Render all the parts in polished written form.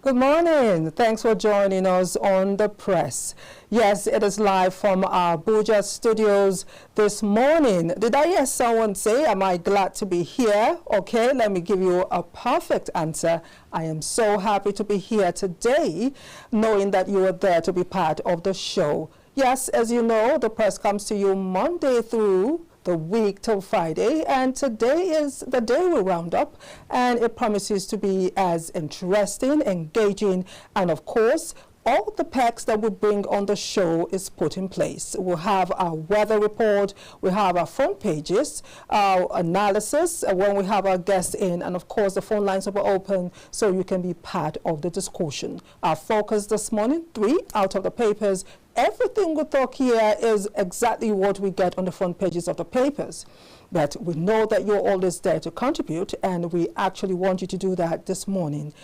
Good morning. Thanks for joining us on The Press. Yes, it is live from our Abuja studios this morning. Did I hear someone say, am I glad to be here? Okay, let me give you a perfect answer. I am so happy to be here today, knowing that you are there to be part of the show. Yes, as you know, The Press comes to you Monday through the week till Friday, and today is the day we round up, and it promises to be as interesting, engaging, and of course all the packs that we bring on the show is put in place. We'll have our weather report, we have our front pages, our analysis when we have our guests in, and of course the phone lines will be open so you can be part of the discussion. Our focus this morning, 3 out of the papers. Everything we talk here is exactly what we get on the front pages of the papers. But we know that you're always there to contribute, and we actually want you to do that this morning.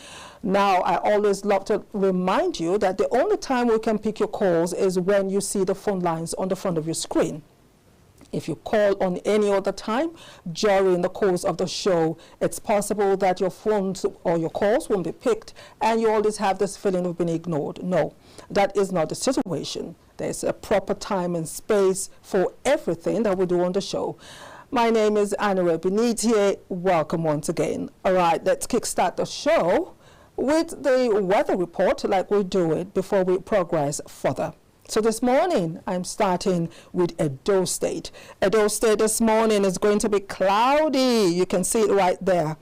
Now, I always love to remind you that the only time we can pick your calls is when you see the phone lines on the front of your screen. If you call on any other time during the course of the show, it's possible that your phones or your calls won't be picked, and you always have this feeling of being ignored. No, that is not the situation. There's a proper time and space for everything that we do on the show. My name is Anire Binitie. Welcome once again. All right, let's kickstart the show with the weather report like we do it before we progress further. So this morning, I'm starting with Edo State. Edo State this morning is going to be cloudy. You can see it right there.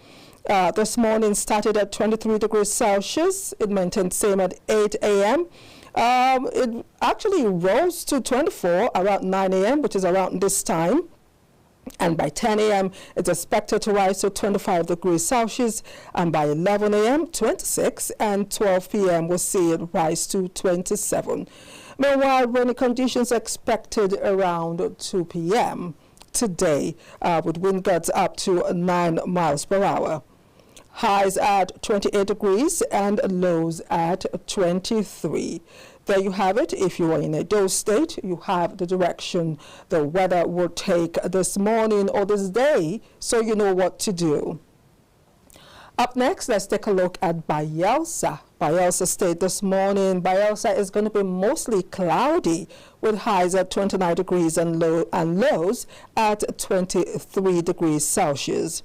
This morning started at 23 degrees Celsius. It maintained same at 8 a.m. It actually rose to 24 around 9 a.m., which is around this time. And by 10 a.m., it's expected to rise to 25 degrees Celsius. And by 11 a.m., 26. And 12 p.m., we'll see it rise to 27. Meanwhile, rainy conditions expected around 2 p.m. today, with wind gusts up to 9 miles per hour. Highs at 28 degrees and lows at 23. There you have it. If you are in Edo State, you have the direction the weather will take this morning or this day, so you know what to do. Up next, let's take a look at Bayelsa. Bayelsa State this morning. Bayelsa is going to be mostly cloudy with highs at 29 degrees and lows at 23 degrees Celsius.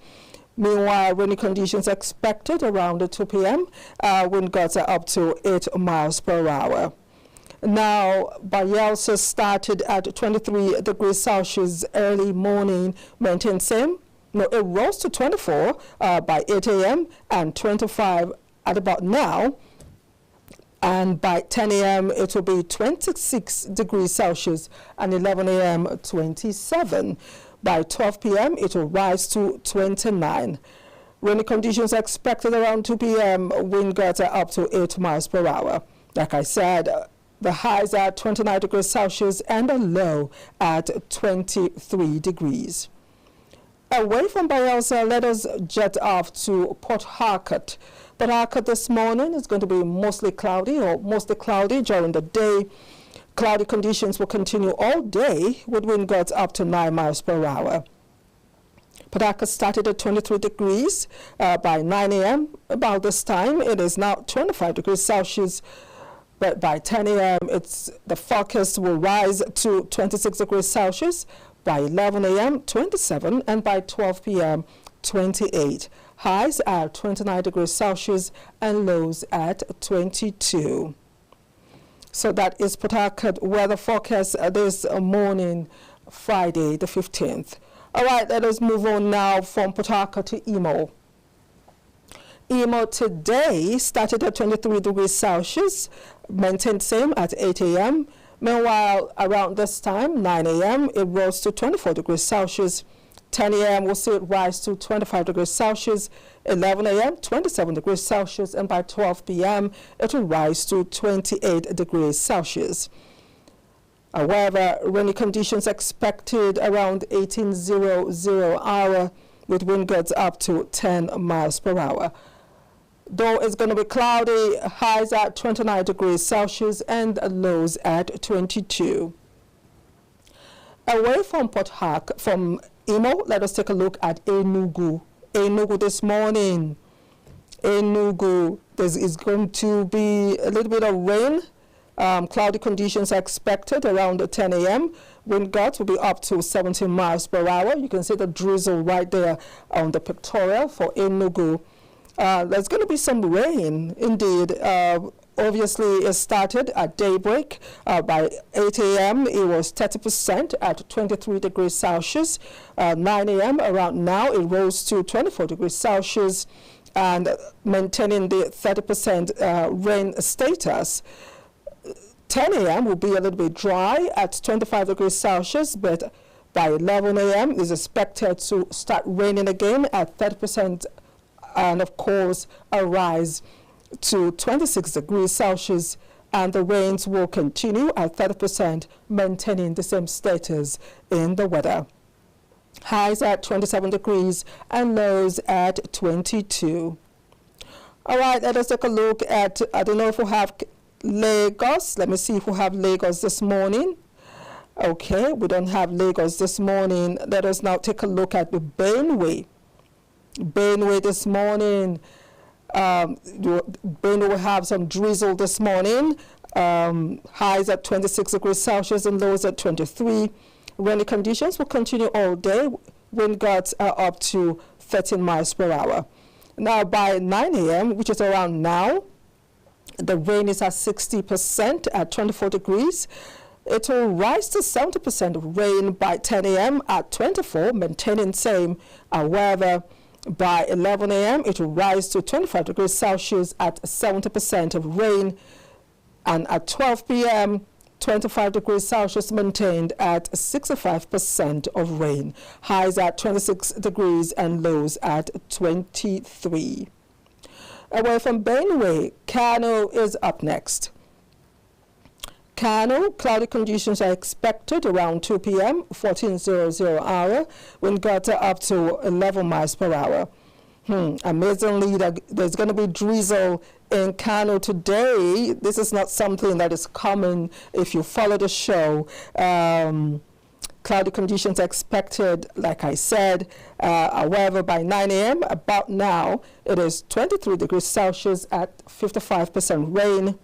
Meanwhile, rainy conditions expected around 2 p.m. Wind gusts are up to 8 miles per hour. Now, Bayelsa started at 23 degrees Celsius early morning, maintained same. No, it rose to 24 by 8 a.m. and 25 at about now. And by 10 a.m., it will be 26 degrees Celsius and 11 a.m. 27. By 12 p.m., it will rise to 29. Rainy conditions expected around 2 p.m. Wind gusts are up to 8 miles per hour. Like I said, the highs are 29 degrees Celsius and a low at 23 degrees. Away from Bayelsa, let us jet off to Port Harcourt. Port Harcourt this morning is going to be mostly cloudy during the day. Cloudy conditions will continue all day with wind gusts up to 9 miles per hour. Port Harcourt started at 23 degrees by 9 a.m. About this time, it is now 25 degrees Celsius. But by 10 a.m., the forecast will rise to 26 degrees Celsius. By 11 a.m., 27, and by 12 p.m., 28. Highs are 29 degrees Celsius and lows at 22. So that is Port Harcourt weather forecast this morning, Friday the 15th. All right, let us move on now from Port Harcourt to Imo. Imo today started at 23 degrees Celsius, maintained same at 8 a.m. Meanwhile, around this time, 9 a.m., it rose to 24 degrees Celsius. 10 a.m., we'll see it rise to 25 degrees Celsius. 11 a.m., 27 degrees Celsius. And by 12 p.m., it will rise to 28 degrees Celsius. However, rainy conditions expected around 18:00 hour with wind gusts up to 10 miles per hour. Though it's going to be cloudy, highs at 29 degrees Celsius and lows at 22. Away from Port Harcourt, from Imo, let us take a look at Enugu. Enugu this morning. Enugu There is going to be a little bit of rain. Cloudy conditions are expected around 10 a.m. Wind gusts will be up to 17 miles per hour. You can see the drizzle right there on the pictorial for Enugu. There's going to be some rain, indeed. Obviously, it started at daybreak. By 8 a.m., it was 30% at 23 degrees Celsius. 9 a.m., around now, it rose to 24 degrees Celsius and maintaining the 30% rain status. 10 a.m. will be a little bit dry at 25 degrees Celsius, but by 11 a.m. is expected to start raining again at 30%, and of course a rise to 26 degrees Celsius, and the rains will continue at 30%, maintaining the same status in the weather. Highs at 27 degrees and lows at 22. All right, let us take a look at, I don't know if we have Lagos. Let me see if we have Lagos this morning. Okay, we don't have Lagos this morning. Let us now take a look at the Benue. Benue this morning. Benue will have some drizzle this morning. Highs at 26 degrees Celsius and lows at 23. Rainy conditions will continue all day. Wind gusts are up to 13 miles per hour. Now by 9 a.m., which is around now, the rain is at 60% at 24 degrees. It will rise to 70% of rain by 10 a.m. at 24, maintaining same. However, by 11 a.m., it will rise to 25 degrees Celsius at 70% of rain. And at 12 p.m., 25 degrees Celsius maintained at 65% of rain. Highs at 26 degrees and lows at 23. Away from Benue, Kano is up next. Kano, cloudy conditions are expected around 2 p.m., 14:00 hour. Wind gusts are up to 11 miles per hour. Amazingly, there's going to be drizzle in Kano today. This is not something that is common if you follow the show. Cloudy conditions are expected, like I said. However, by 9 a.m., about now, it is 23 degrees Celsius at 55% rain.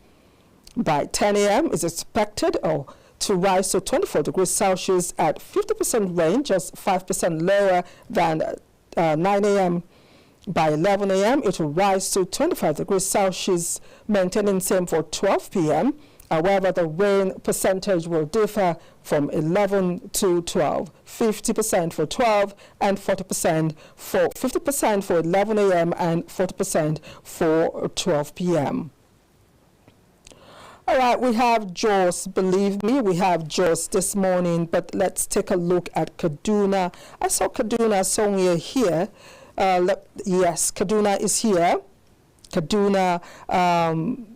By 10 a.m., it's expected to rise to 24 degrees Celsius at 50% rain, just 5% lower than 9 a.m. By 11 a.m., it will rise to 25 degrees Celsius, maintaining same for 12 p.m. However, the rain percentage will differ from 11 to 12, 50% for 12 and 40% for 50% for 11 a.m. and 40% for 12 p.m. All right, we have Jos. Believe me, we have Jos this morning, but let's take a look at Kaduna. I saw Kaduna somewhere here. Yes, Kaduna is here. Kaduna,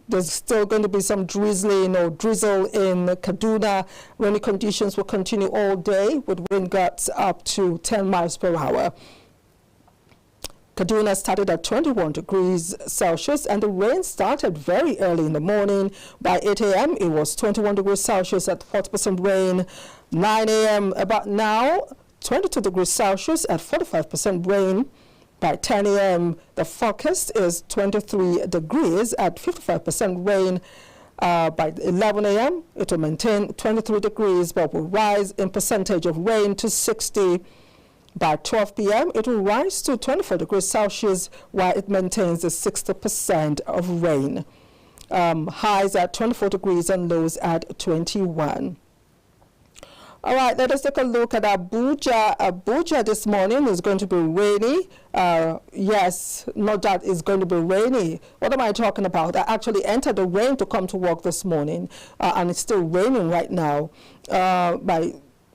there's still going to be some drizzling or drizzle in Kaduna. Rainy conditions will continue all day with wind gusts up to 10 miles per hour. Kaduna started at 21 degrees Celsius, and the rain started very early in the morning. By 8 a.m., it was 21 degrees Celsius at 40% rain. 9 a.m., about now, 22 degrees Celsius at 45% rain. By 10 a.m., the forecast is 23 degrees at 55% rain. By 11 a.m., it will maintain 23 degrees, but will rise in percentage of rain to 60. By 12 p.m., it will rise to 24 degrees Celsius, while it maintains the 60% of rain. Highs at 24 degrees and lows at 21. All right, let us take a look at Abuja. Abuja this morning is going to be rainy. Yes, no doubt it's going to be rainy. What am I talking about? I actually entered the rain to come to work this morning, and it's still raining right now.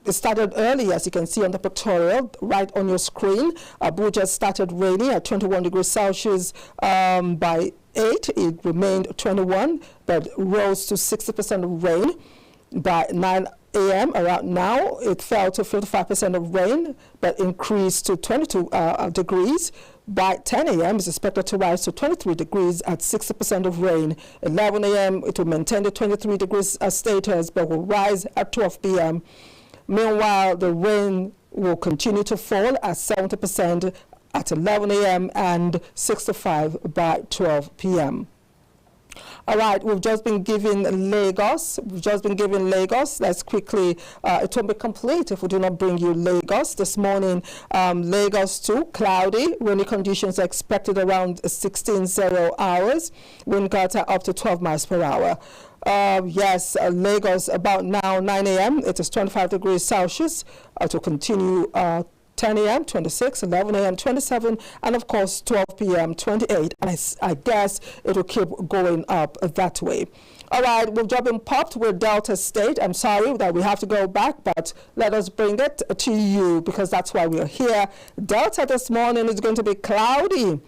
It started early, as you can see on the pictorial right on your screen. Abuja started raining at 21 degrees Celsius. By 8, it remained 21, but rose to 60% of rain. By 9 a.m. around now, it fell to 55% of rain, but increased to 22 degrees. By 10 a.m., it's expected to rise to 23 degrees at 60% of rain. 11 a.m., it will maintain the 23 degrees status, but will rise at 12 p.m. Meanwhile, the rain will continue to fall at 70%. at 11 a.m. and 6 to 5 by 12 p.m. All right, we've just been given Lagos. Let's quickly, it won't be complete if we do not bring you Lagos. This morning, Lagos too, cloudy. Rainy conditions are expected around 16:00 hours. Wind gusts up to 12 miles per hour. Yes, Lagos about now, 9 a.m. It is 25 degrees Celsius. To continue 10 a.m. 26, 11 a.m. 27, and of course 12 p.m. 28. And I guess it will keep going up that way. All right, we've just been popped with Delta State. I'm sorry that we have to go back, but let us bring it to you because that's why we're here. Delta this morning is going to be cloudy.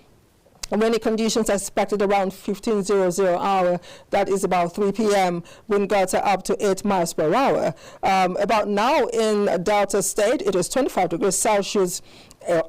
Rainy conditions are expected around 15:00 hour. That is about 3 p.m. Wind gusts are up to 8 miles per hour. About now in Delta State, it is 25 degrees Celsius.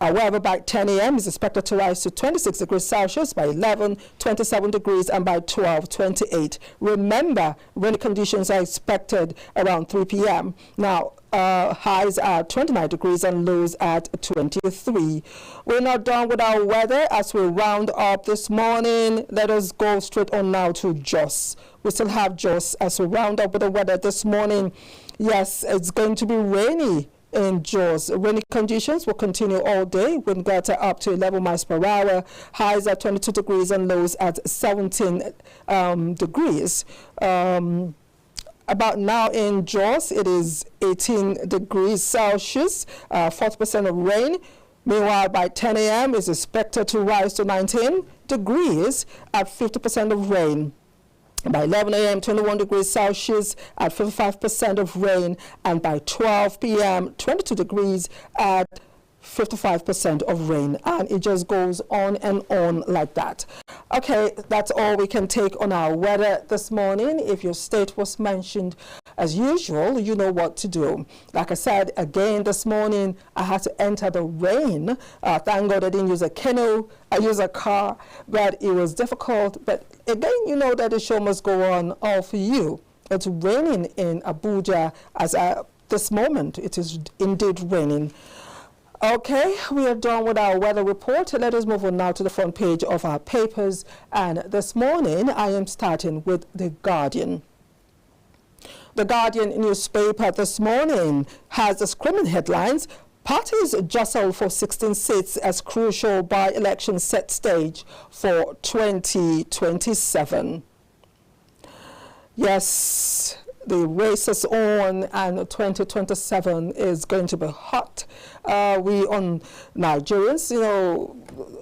However, by 10 a.m. is expected to rise to 26 degrees Celsius, by 11, 27 degrees, and by 12, 28. Remember, rainy conditions are expected around 3 p.m. Now, highs are 29 degrees and lows at 23. We're not done with our weather as we round up this morning. Let us go straight on now to Jos. We still have Jos as we round up with the weather this morning. Yes, it's going to be rainy in Jos. Rainy conditions will continue all day. Wind gusts are up to 11 miles per hour. Highs at 22 degrees and lows at 17 degrees. About now in Jos, it is 18 degrees Celsius, 40% of rain. Meanwhile, by 10 a.m., it's expected to rise to 19 degrees at 50% of rain. By 11 a.m., 21 degrees Celsius at 55% of rain. And by 12 p.m., 22 degrees at 55% of rain. And it just goes on and on like that. Okay, that's all we can take on our weather this morning. If your state was mentioned, as usual, you know what to do. Like I said, again this morning, I had to enter the rain. Thank God I didn't use a canoe. I used a car, but it was difficult. But again, you know that the show must go on all for you. It's raining in Abuja as this moment. It is indeed raining. Okay, we are done with our weather report. Let us move on now to the front page of our papers. And this morning, I am starting with The Guardian. The Guardian newspaper this morning has the screaming headlines: parties jostle for 16 seats as crucial by-election set stage for 2027. Yes, the race is on and 2027 is going to be hot. We on Nigerians, you know,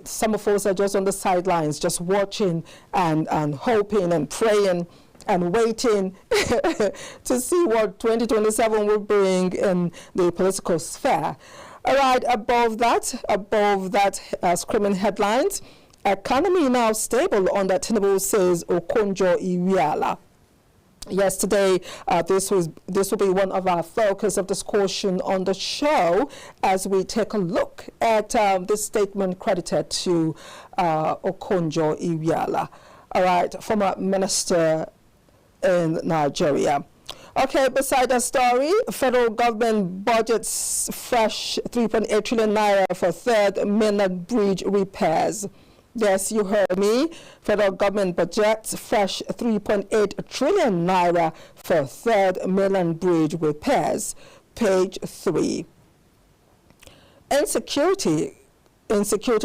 some of us are just on the sidelines, just watching and hoping and praying and waiting to see what 2027 will bring in the political sphere. All right, above that screaming headlines: economy now stable under Tinubu, says Owojaiye. Yesterday, this will be one of our focus of discussion on the show as we take a look at this statement credited to Owojaiye. All right, former minister in Nigeria. Okay, beside that story, federal government budgets fresh 3.8 trillion naira for third mainland bridge repairs. Yes, you heard me. Federal government budgets fresh 3.8 trillion naira for third mainland bridge repairs. Page 3. Insecurity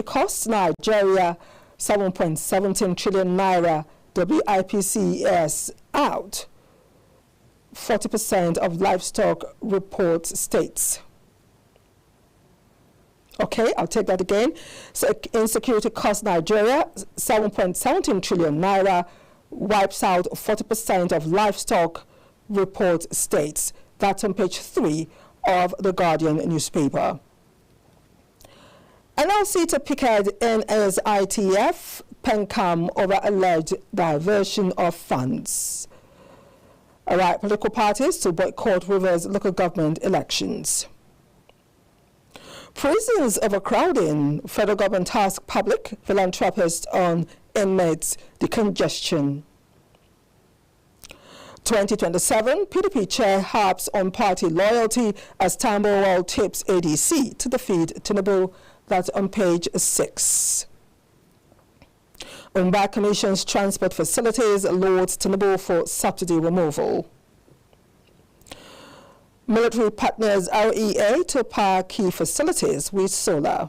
costs Nigeria 7.17 trillion naira. WIPCS out. 40% of livestock report states. Okay, I'll take that again. So insecurity costs Nigeria 7.17 trillion naira, wipes out 40% of livestock, report states. That's on page 3 of the Guardian newspaper. NLC to Pickard in as ITF, Pencam over alleged diversion of funds. All right, political parties to boycott Rivers local government elections. Prisons overcrowding. Federal government task public philanthropists on inmates decongestion. 2027, PDP chair harps on party loyalty as Tambo tips ADC to defeat Tinubu. That's on page 6. Umba Commission's transport facilities Lords Tinubu for subsidy removal. Military partners REA to power key facilities with solar.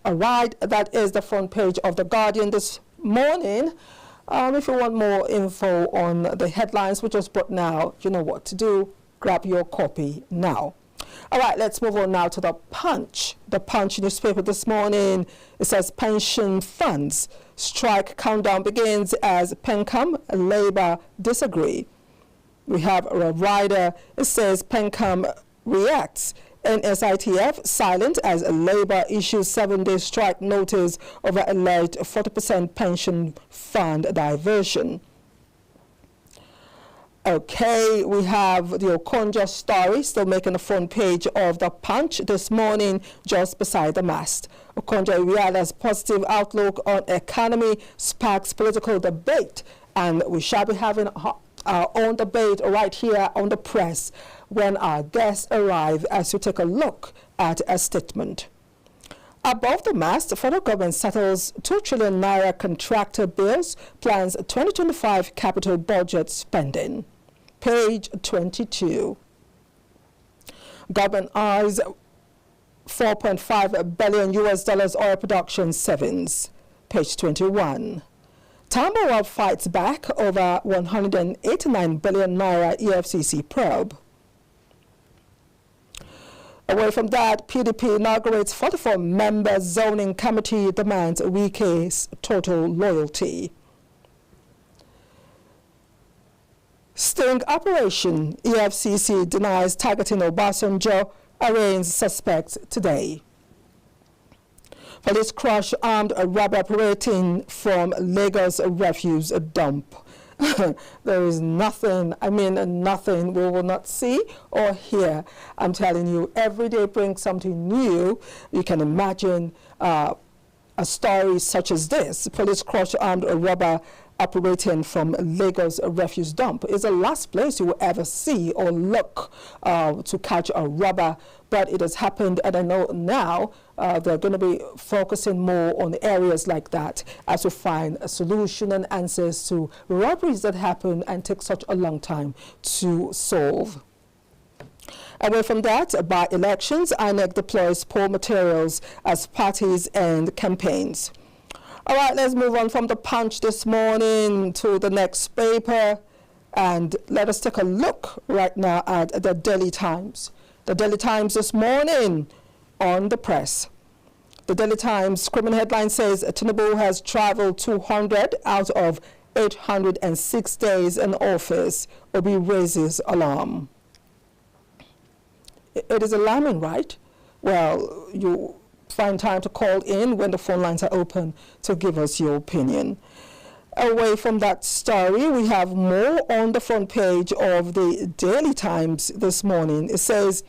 All right, that is the front page of The Guardian this morning. If you want more info on the headlines we just brought now, you know what to do. Grab your copy now. All right, let's move on now to The Punch. The Punch newspaper this morning, it says pension funds strike countdown begins as PENCOM Labour disagree. We have a rider, it says PENCOM reacts. NSITF silent as Labour issues 7-day strike notice over alleged 40% pension fund diversion. Okay, we have the Okonjo story still making the front page of The Punch this morning, just beside the mast. Okonjo Iweala's positive outlook on economy sparks political debate, and we shall be having our own debate right here on The Press when our guests arrive as we take a look at a statement. Above the mast, federal government settles 2 trillion naira contractor bills, plans 2025 capital budget spending. Page 22. Government eyes $4.5 billion oil production savings. Page 21. Tambawa fights back over 189 billion naira EFCC probe. Away from that, PDP inaugurates 44-member zoning committee, demands Wike's total loyalty. Sting operation, EFCC denies targeting Obasanjo, arraigns suspects today. Police crush armed robber operating from Lagos refuse dump. There is nothing, nothing we will not see or hear. I'm telling you, every day brings something new. You can imagine a story such as this. Police crush armed robber operating from Lagos refuse dump is the last place you will ever see or look to catch a robber, but it has happened, and I know now they're going to be focusing more on areas like that as we find a solution and answers to robberies that happen and take such a long time to solve. Away from that, by elections, INEC deploys poll materials as parties end campaigns. All right, let's move on from The Punch this morning to the next paper, and let us take a look right now at the Daily Times. The Daily Times this morning on The Press. The Daily Times scrimming headline says Tinubu has traveled 200 out of 806 days in office. Obi raises alarm. It is alarming, right? Well, you find time to call in when the phone lines are open to give us your opinion. Away from that story, we have more on the front page of the Daily Times this morning. It says,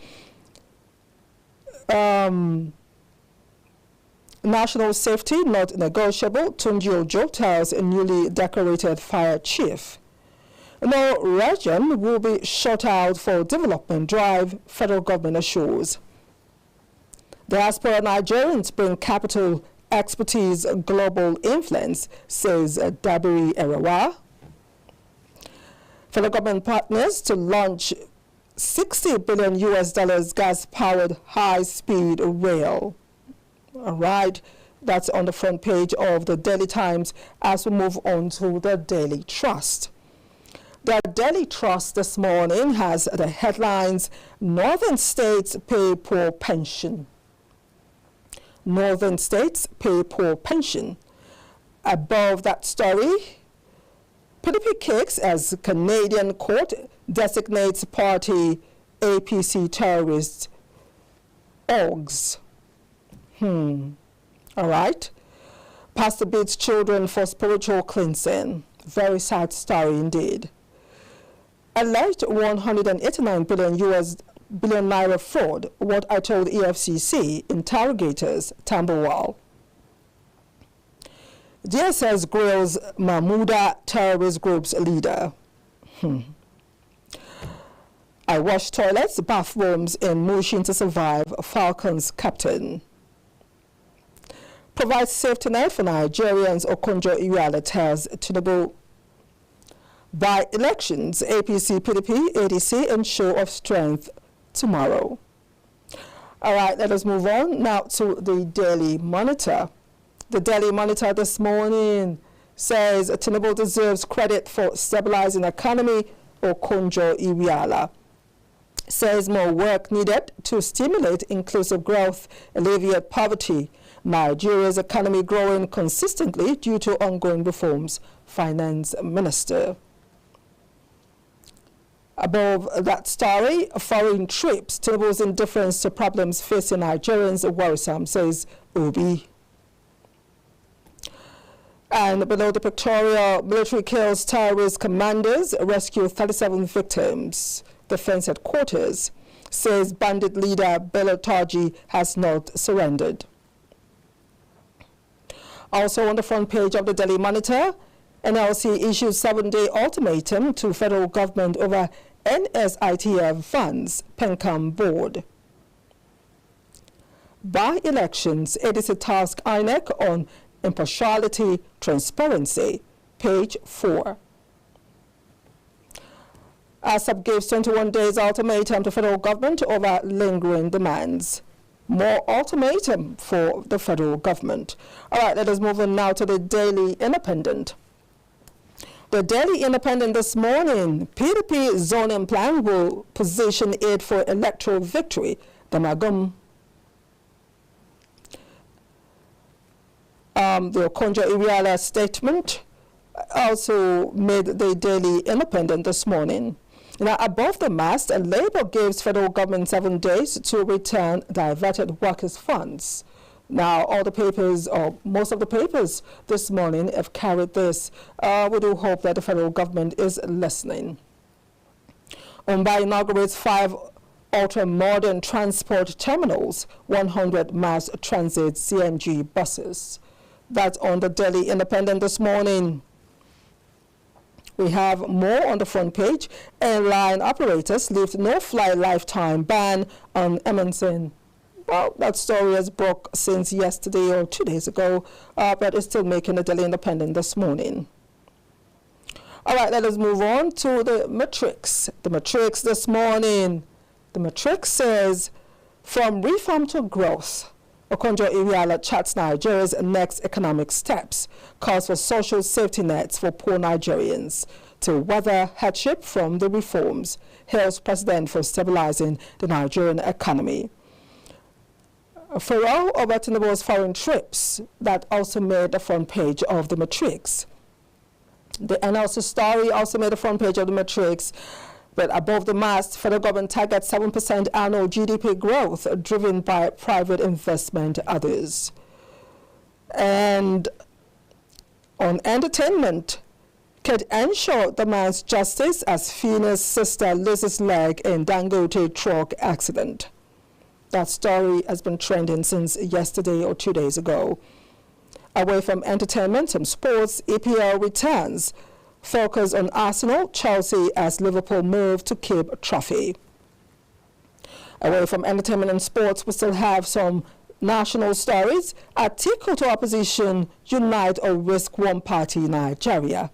national safety not negotiable, Tunji Ojo tells a newly decorated fire chief. No region will be shut out for development drive, federal government assures. Diaspora Nigerians bring capital, expertise, global influence, says Dabiri Erawa. Federal government partners to launch $60 billion gas-powered high-speed rail. All right, that's on the front page of the Daily Times as we move on to the Daily Trust. The Daily Trust this morning has the headlines, Northern States pay poor pension. Northern States pay poor pension. Above that story, PDP kicks as Canadian court designates party APC terrorist orgs. All right. Pastor bids children for spiritual cleansing. Very sad story indeed. Alleged 189 billion naira fraud, what I told EFCC, interrogators, Tambuwal. DSS grills Mahmouda terrorist group's leader. I wash toilets, bathrooms in Mushin to survive, Falcons captain. provide safety net for Nigerians, Okonjo-Iweala tells Tinubu. By elections, APC, PDP, ADC, and show of strength tomorrow. All right, let us move on now to the Daily Monitor. The Daily Monitor this morning says Tinubu deserves credit for stabilizing economy. Okonjo-Iweala says more work needed to stimulate inclusive growth, alleviate poverty. Nigeria's economy growing consistently due to ongoing reforms. Finance Minister. Above that story, foreign trips, Tinubu's indifference to problems facing Nigerians worrisome, says Obi. And below the pictorial, military kills terrorist commanders, rescue 37 victims. Defense headquarters says bandit leader Bello Turji has not surrendered. Also on the front page of the Daily Monitor, NLC issued 7-day ultimatum to federal government over NSITF funds, PENCAM board. By elections, ADC task INEC on impartiality, transparency, page 4. ASAP gives 21 days ultimatum to federal government over lingering demands. More ultimatum for the federal government. All right, let us move on now to the Daily Independent. The Daily Independent this morning, PDP zoning plan will position it for electoral victory. The Magum. The Okonjo-Iweala statement also made the Daily Independent this morning. Now, above the mast, Labour gives federal government 7 days to return diverted workers' funds. Now, all the papers, or most of the papers this morning have carried this. We do hope that the federal government is listening. Mumbai inaugurates 5 ultra-modern transport terminals, 100 mass transit CNG buses. That's on the Daily Independent this morning. We have more on the front page. Airline operators lift no-fly lifetime ban on Emerson. Well, that story has broke since yesterday or 2 days ago, but it's still making the Daily Independent this morning. All right, let us move on to the Matrix. The Matrix this morning. The Matrix says, from reform to growth, Okonjo-Iweala charts Nigeria's next economic steps, calls for social safety nets for poor Nigerians to weather hardship from the reforms, hails president for stabilizing the Nigerian economy. Furrow over Tinubu's foreign trips, that also made the front page of the Matrix. The NLC story also made the front page of the Matrix. But above the mast, federal government targets 7% annual GDP growth driven by private investment, others. And on entertainment, Kate Enshaw demands justice as Fina's sister loses leg in Dangote truck accident. That story has been trending since yesterday or 2 days ago. Away from entertainment, some sports, EPL returns. Focus on Arsenal, Chelsea as Liverpool move to keep trophy. Away from entertainment and sports, we still have some national stories. Atiku to opposition, unite or risk one party Nigeria.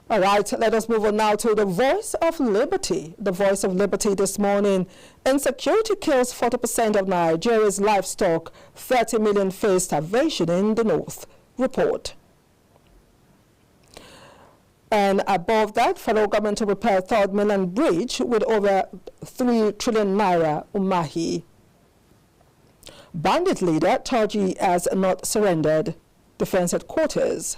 All right, let us move on now to the Voice of Liberty. The Voice of Liberty this morning. Insecurity kills 40% of Nigeria's livestock, 30 million face starvation in the north. Report. And above that, federal government to repair third mainland bridge with over 3 trillion naira umahi. Bandit leader Turji has not surrendered. Defense headquarters.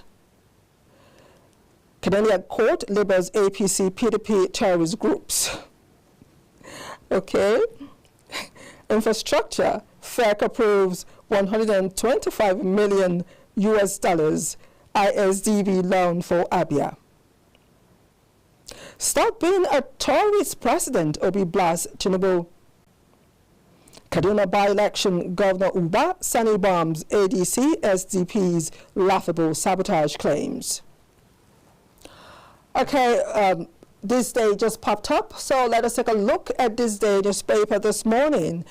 Canadian court labels APC PDP terrorist groups. Okay. Infrastructure. FERC approves $125 million ISDB loan for Abia. Stop being a tourist president, Obi Blas Tinubu. Kaduna by-election, Governor Uba Sani bombs ADC SDP's laughable sabotage claims. Okay, this day just popped up, so let us take a look at this day newspaper this morning.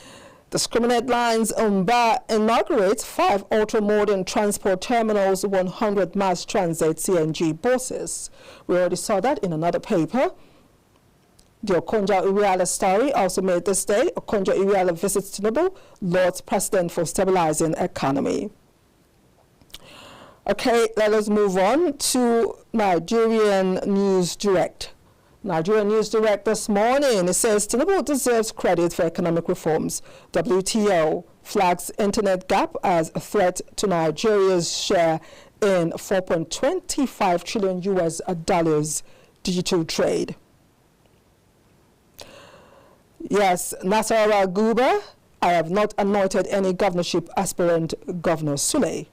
The Discriminate Lines Mba inaugurates 5 ultra-modern transport terminals, 100 mass transit CNG buses. We already saw that in another paper. The Okonjo-Iweala story also made this day. Okonjo-Iweala visits Tinubu, Lord's President for stabilizing economy. Okay, let us move on to Nigerian News Direct. Nigerian News Direct this morning, it says Tinubu deserves credit for economic reforms. WTO flags internet gap as a threat to Nigeria's share in $4.25 trillion US dollars digital trade. Yes, Nasarawa Guba, I have not anointed any governorship aspirant, Governor Sule.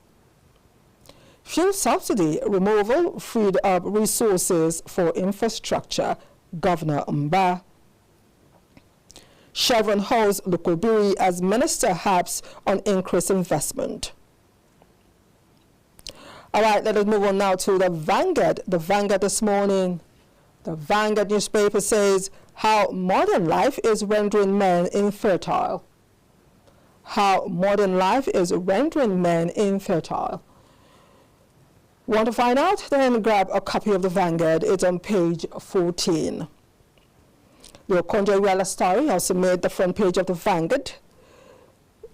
Fuel subsidy removal freed up resources for infrastructure, Governor Mba. Chevron holds Lukubiri as minister harps on increased investment. All right, let us move on now to the Vanguard. The Vanguard this morning. The Vanguard newspaper says how modern life is rendering men infertile. How modern life is rendering men infertile. Want to find out? Then grab a copy of the Vanguard. It's on page 14. The Okonjo-Iweala story also made the front page of the Vanguard.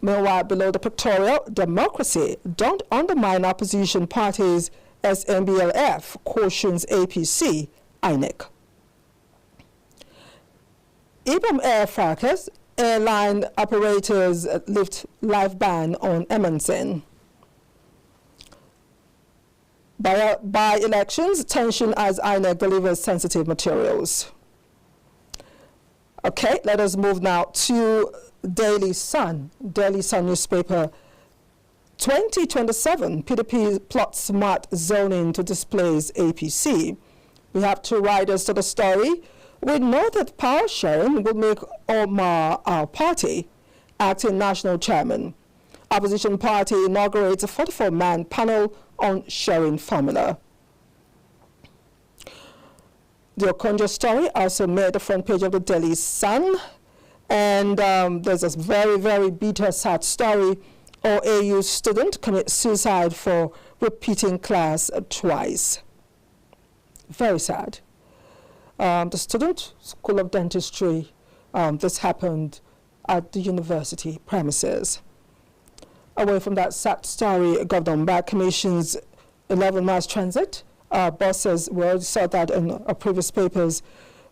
Meanwhile, below the pictorial, democracy, don't undermine opposition parties as MBLF cautions APC, INEC. Ibom Air fracas, airline operators lift live ban on Emerson. By elections, tension as INEC delivers sensitive materials. Okay, let us move now to Daily Sun. Daily Sun newspaper. 2027, PDP plots smart zoning to displace APC. We have 2 riders to the story. We know that power sharing will make or mar our party. Acting national chairman. Opposition party inaugurates a 44-man panel on sharing formula. The Okonjo story also made the front page of the Daily Sun. And there's this very, very bitter, sad story. OAU student commits suicide for repeating class twice. Very sad. The student, School of Dentistry, this happened at the university premises. Away from that sad story, Governor Mba commissions 11 mass transit buses. We already saw that in our previous papers.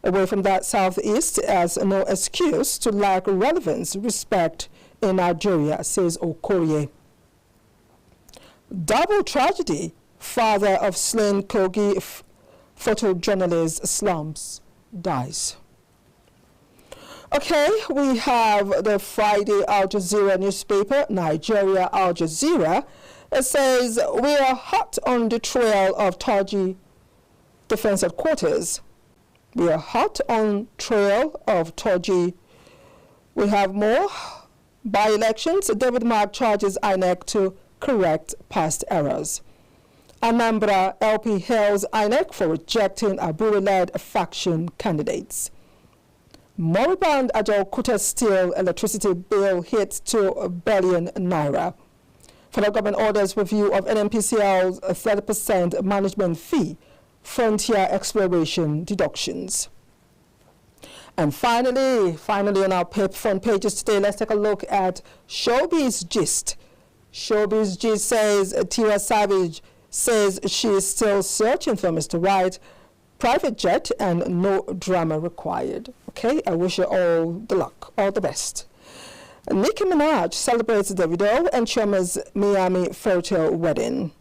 Away from that, Southeast as no excuse to lack relevance, respect in Nigeria, says Okorie. Double tragedy, father of slain Kogi photojournalist slums dies. Okay, we have the Friday Al Jazeera newspaper, Nigeria Al Jazeera. It says, we are hot on the trail of Taji Defense Headquarters. We are hot on trail of Taji. We have more. By-elections, David Mark charges INEC to correct past errors. Anambra LP hails INEC for rejecting Aburi-led faction candidates. Moribund Ajaokuta steel electricity bill hits $2 billion naira. Federal government orders review of NNPCL's 30% management fee, frontier exploration deductions. And finally on our front pages today, let's take a look at Showbiz Gist. Showbiz Gist says Tiwa Savage says she is still searching for Mr. Right, private jet and no drama required. Okay, I wish you all the luck, all the best. Nicki Minaj celebrates Davido and Chima's Miami photo wedding.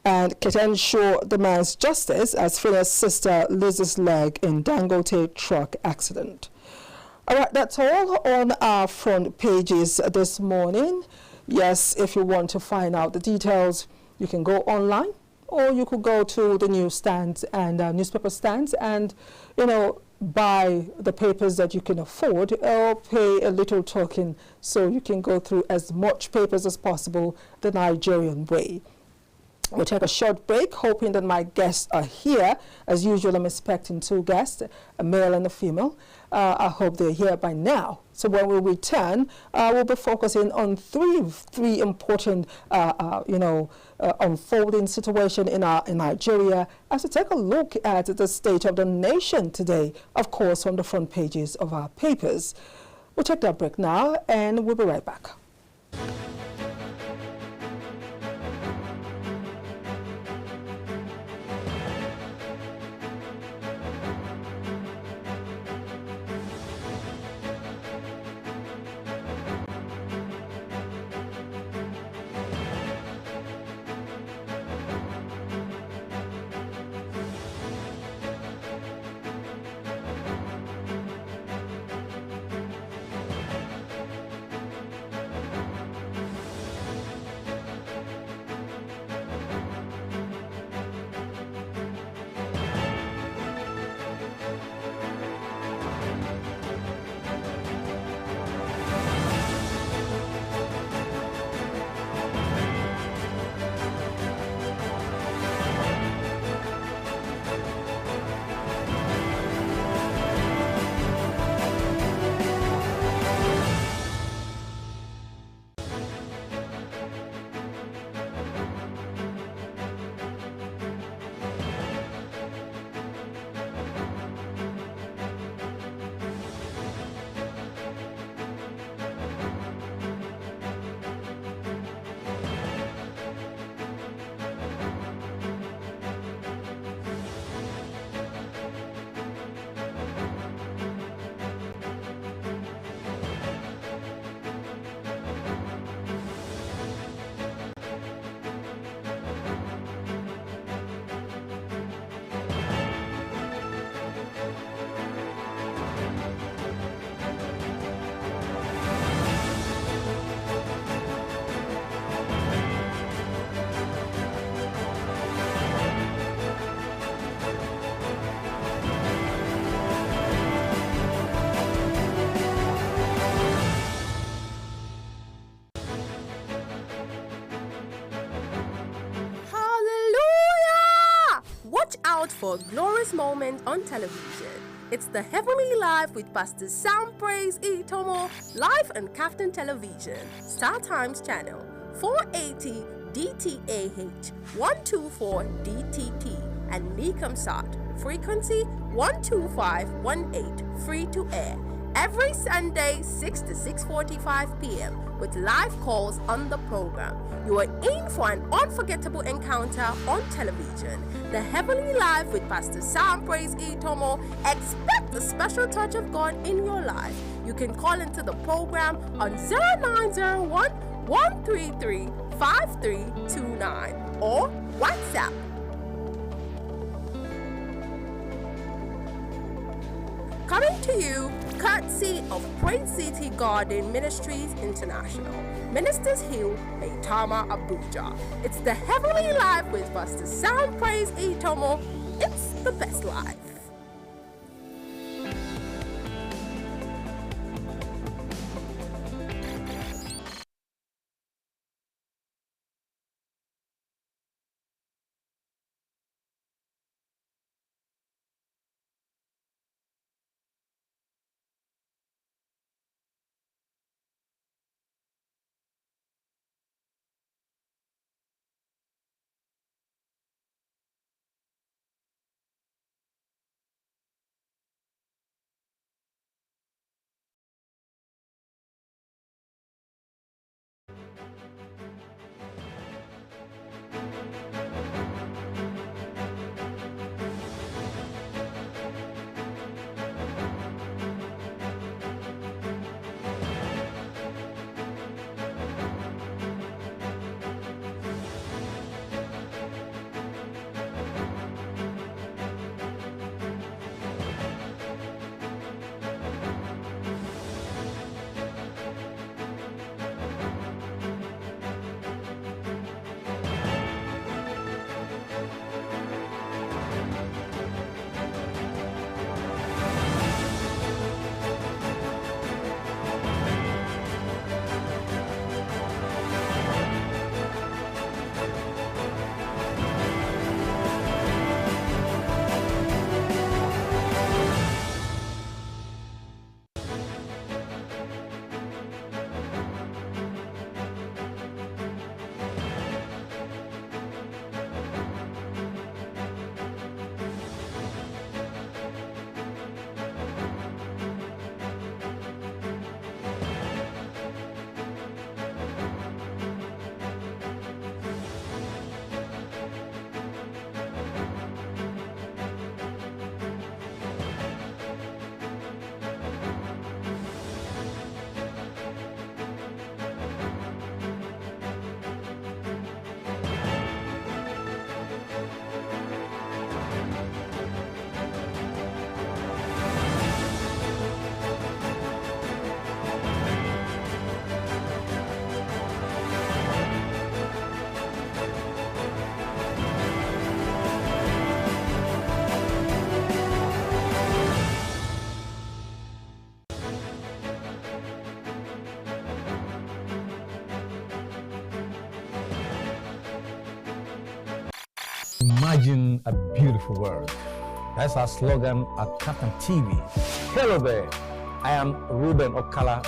And Keten Shaw demands justice as Phineas' sister loses leg in Dangote truck accident. All right, that's all on our front pages this morning. Yes, if you want to find out the details, you can go online, or you could go to the newsstands and newspaper stands and, buy the papers that you can afford, or pay a little token so you can go through as much papers as possible the Nigerian way. We'll take a short break, hoping that my guests are here. As usual, I'm expecting two guests, a male and a female. I hope they're here by now. So when we return, we'll be focusing on three important, unfolding situation in Nigeria as we take a look at the state of the nation today, of course, on the front pages of our papers. We'll take that break now, and we'll be right back. Watch out for a glorious moment on television. It's the Heavenly Life with Pastor Sam Praise Itomo, live on KAFTAN Television, StarTimes channel, 480 DTAH, 124 DTT, and NIGCOMSAT, frequency 12518, free to air. Every Sunday, 6 to 6:45 p.m. with live calls on the program. You are in for an unforgettable encounter on television. The Heavenly Life with Pastor Sam Praise Itomo. Expect a special touch of God in your life. You can call into the program on 0901 133 5329 or WhatsApp. Coming to you, courtesy of Prince City Garden Ministries International, Ministers Hill, Maitama, Abuja. It's the Heavenly Life with Pastor Sam Praise Itomo. It's the best life. Imagine a beautiful world. That's our slogan at KAFTAN TV. Hello there, I am Ruben Okala.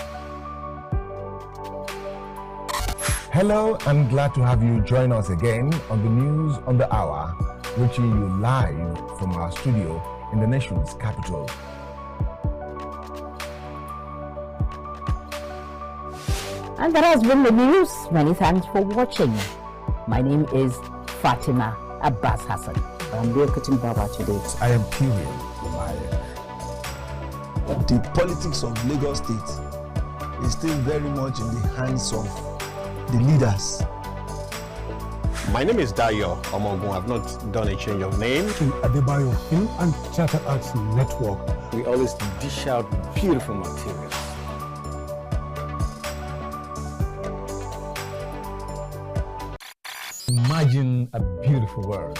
Hello, I'm glad to have you join us again on the News on the Hour, reaching you live from our studio in the nation's capital. And that has been the news. Many thanks for watching. My name is Fatima Abbas Hassan. I'm Biokutun Baba today. I am Kirian Lumaya. The politics of Lagos State is still very much in the hands of the leaders. My name is Dayo Omogun. I've not done a change of name. To Adebayo Film and Theatre Arts Network. We always dish out beautiful materials. Imagine a beautiful world.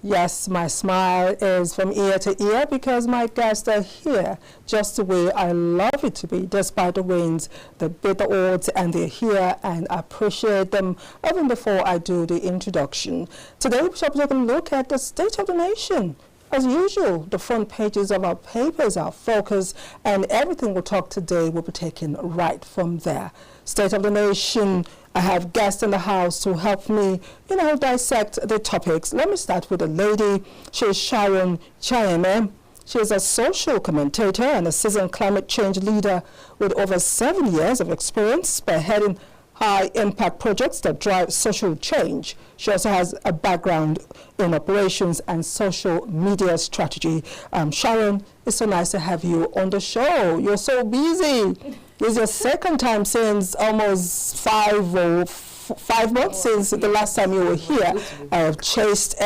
Yes, my smile is from ear to ear because my guests are here just the way I love it to be, despite the winds, the bitter odds, and they're here, and I appreciate them even before I do the introduction. Today, we shall take a look at the state of the nation. As usual, the front pages of our papers are focused, and everything we'll talk today will be taken right from there. State of the nation, I have guests in the house to help me, dissect the topics. Let me start with a lady. She is Sharon Chiahemen. She is a social commentator and a seasoned climate change leader with over 7 years of experience spearheading high-impact projects that drive social change. She also has a background in operations and social media strategy. Sharon, it's so nice to have you on the show. You're so busy. This is your second time since almost 5 months since the last time you were here. I have chased.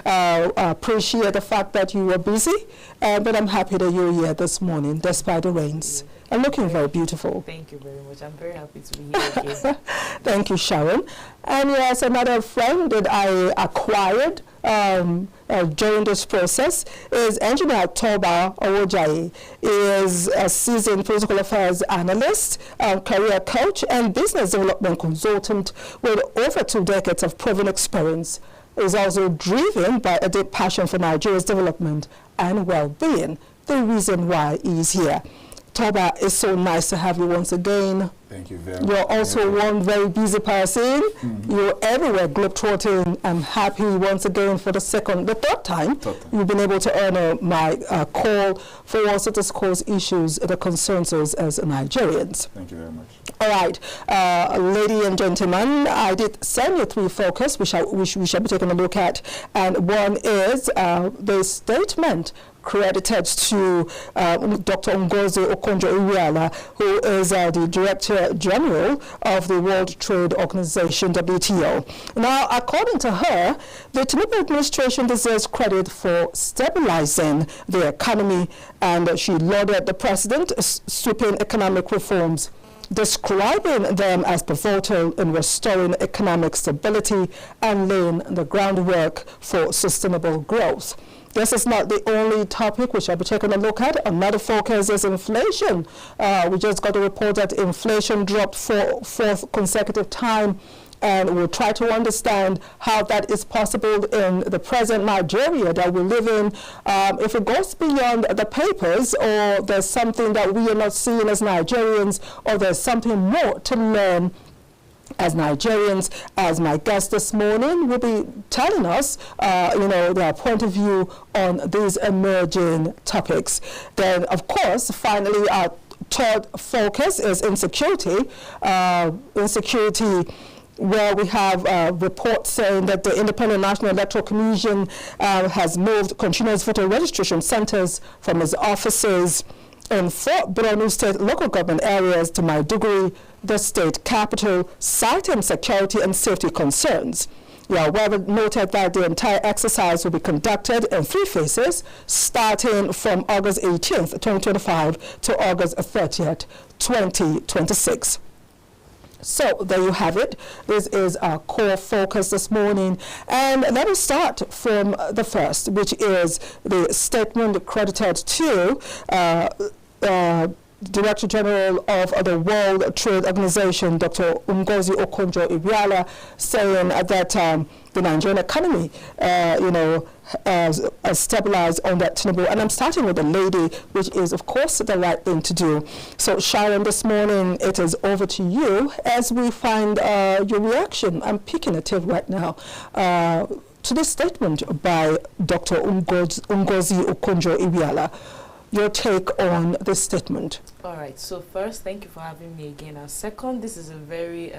Appreciate the fact that you were busy, but I'm happy that you're here this morning despite the rains. And looking very beautiful. Thank you very much. I'm very happy to be here again. Thank you, Sharon. And yes, another friend that I acquired during this process is Anire Toba Owojaiye. He is a seasoned political affairs analyst, career coach, and business development consultant with over 2 decades of proven experience. He is also driven by a deep passion for Nigeria's development and well-being, the reason why he is here. Toba, it's so nice to have you once again. Thank you very much. You're also one very busy person. You're everywhere globetrotting. I'm happy once again for the third time you've been able to honor my call for us to discuss issues that concerns us as Nigerians. Thank you very much. All right, ladies and gentlemen, I did send you 3 focus we shall be taking a look at, and one is the statement credited to Dr. Ngozi Okonjo-Iweala, who is the Director General of the World Trade Organization, WTO. Now, according to her, the Tinubu administration deserves credit for stabilizing the economy, and she lauded the president's sweeping economic reforms, describing them as pivotal in restoring economic stability and laying the groundwork for sustainable growth. This is not the only topic we shall be taking a look at. Another focus is inflation. We just got a report that inflation dropped for 4th consecutive time, and we'll try to understand how that is possible in the present Nigeria that we live in. If it goes beyond the papers, or there's something that we are not seeing as Nigerians, or there's something more to learn as Nigerians, as my guest this morning will be telling us, their point of view on these emerging topics. Then, of course, finally, our third focus is insecurity. Where we have reports saying that the Independent National Electoral Commission has moved continuous voter registration centers from its offices in 4 Borno State local government areas to Maiduguri, the state capital, citing security and safety concerns. However, noted that the entire exercise will be conducted in 3 phases, starting from August 18th, 2025 to August 30th, 2026. So there you have it. This is our core focus this morning. And let us start from the first, which is the statement credited to Director General of the World Trade Organization, Dr. Ngozi Okonjo-Iweala, saying that the Nigerian economy, has stabilized under Tinubu. And I'm starting with the lady, which is, of course, the right thing to do. So, Sharon, this morning, it is over to you as we find your reaction. I'm picking a tip right now to this statement by Dr. Ngozi Okonjo-Iweala. Your take on this statement. All right, so first, thank you for having me again. And second, this is a very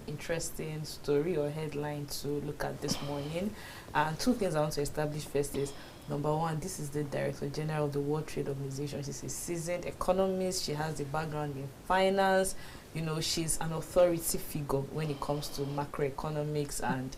interesting story or headline to look at this morning. And two things I want to establish first is, number one, this is the Director General of the World Trade Organization. She's a seasoned economist. She has a background in finance. You know, she's an authority figure when it comes to macroeconomics and,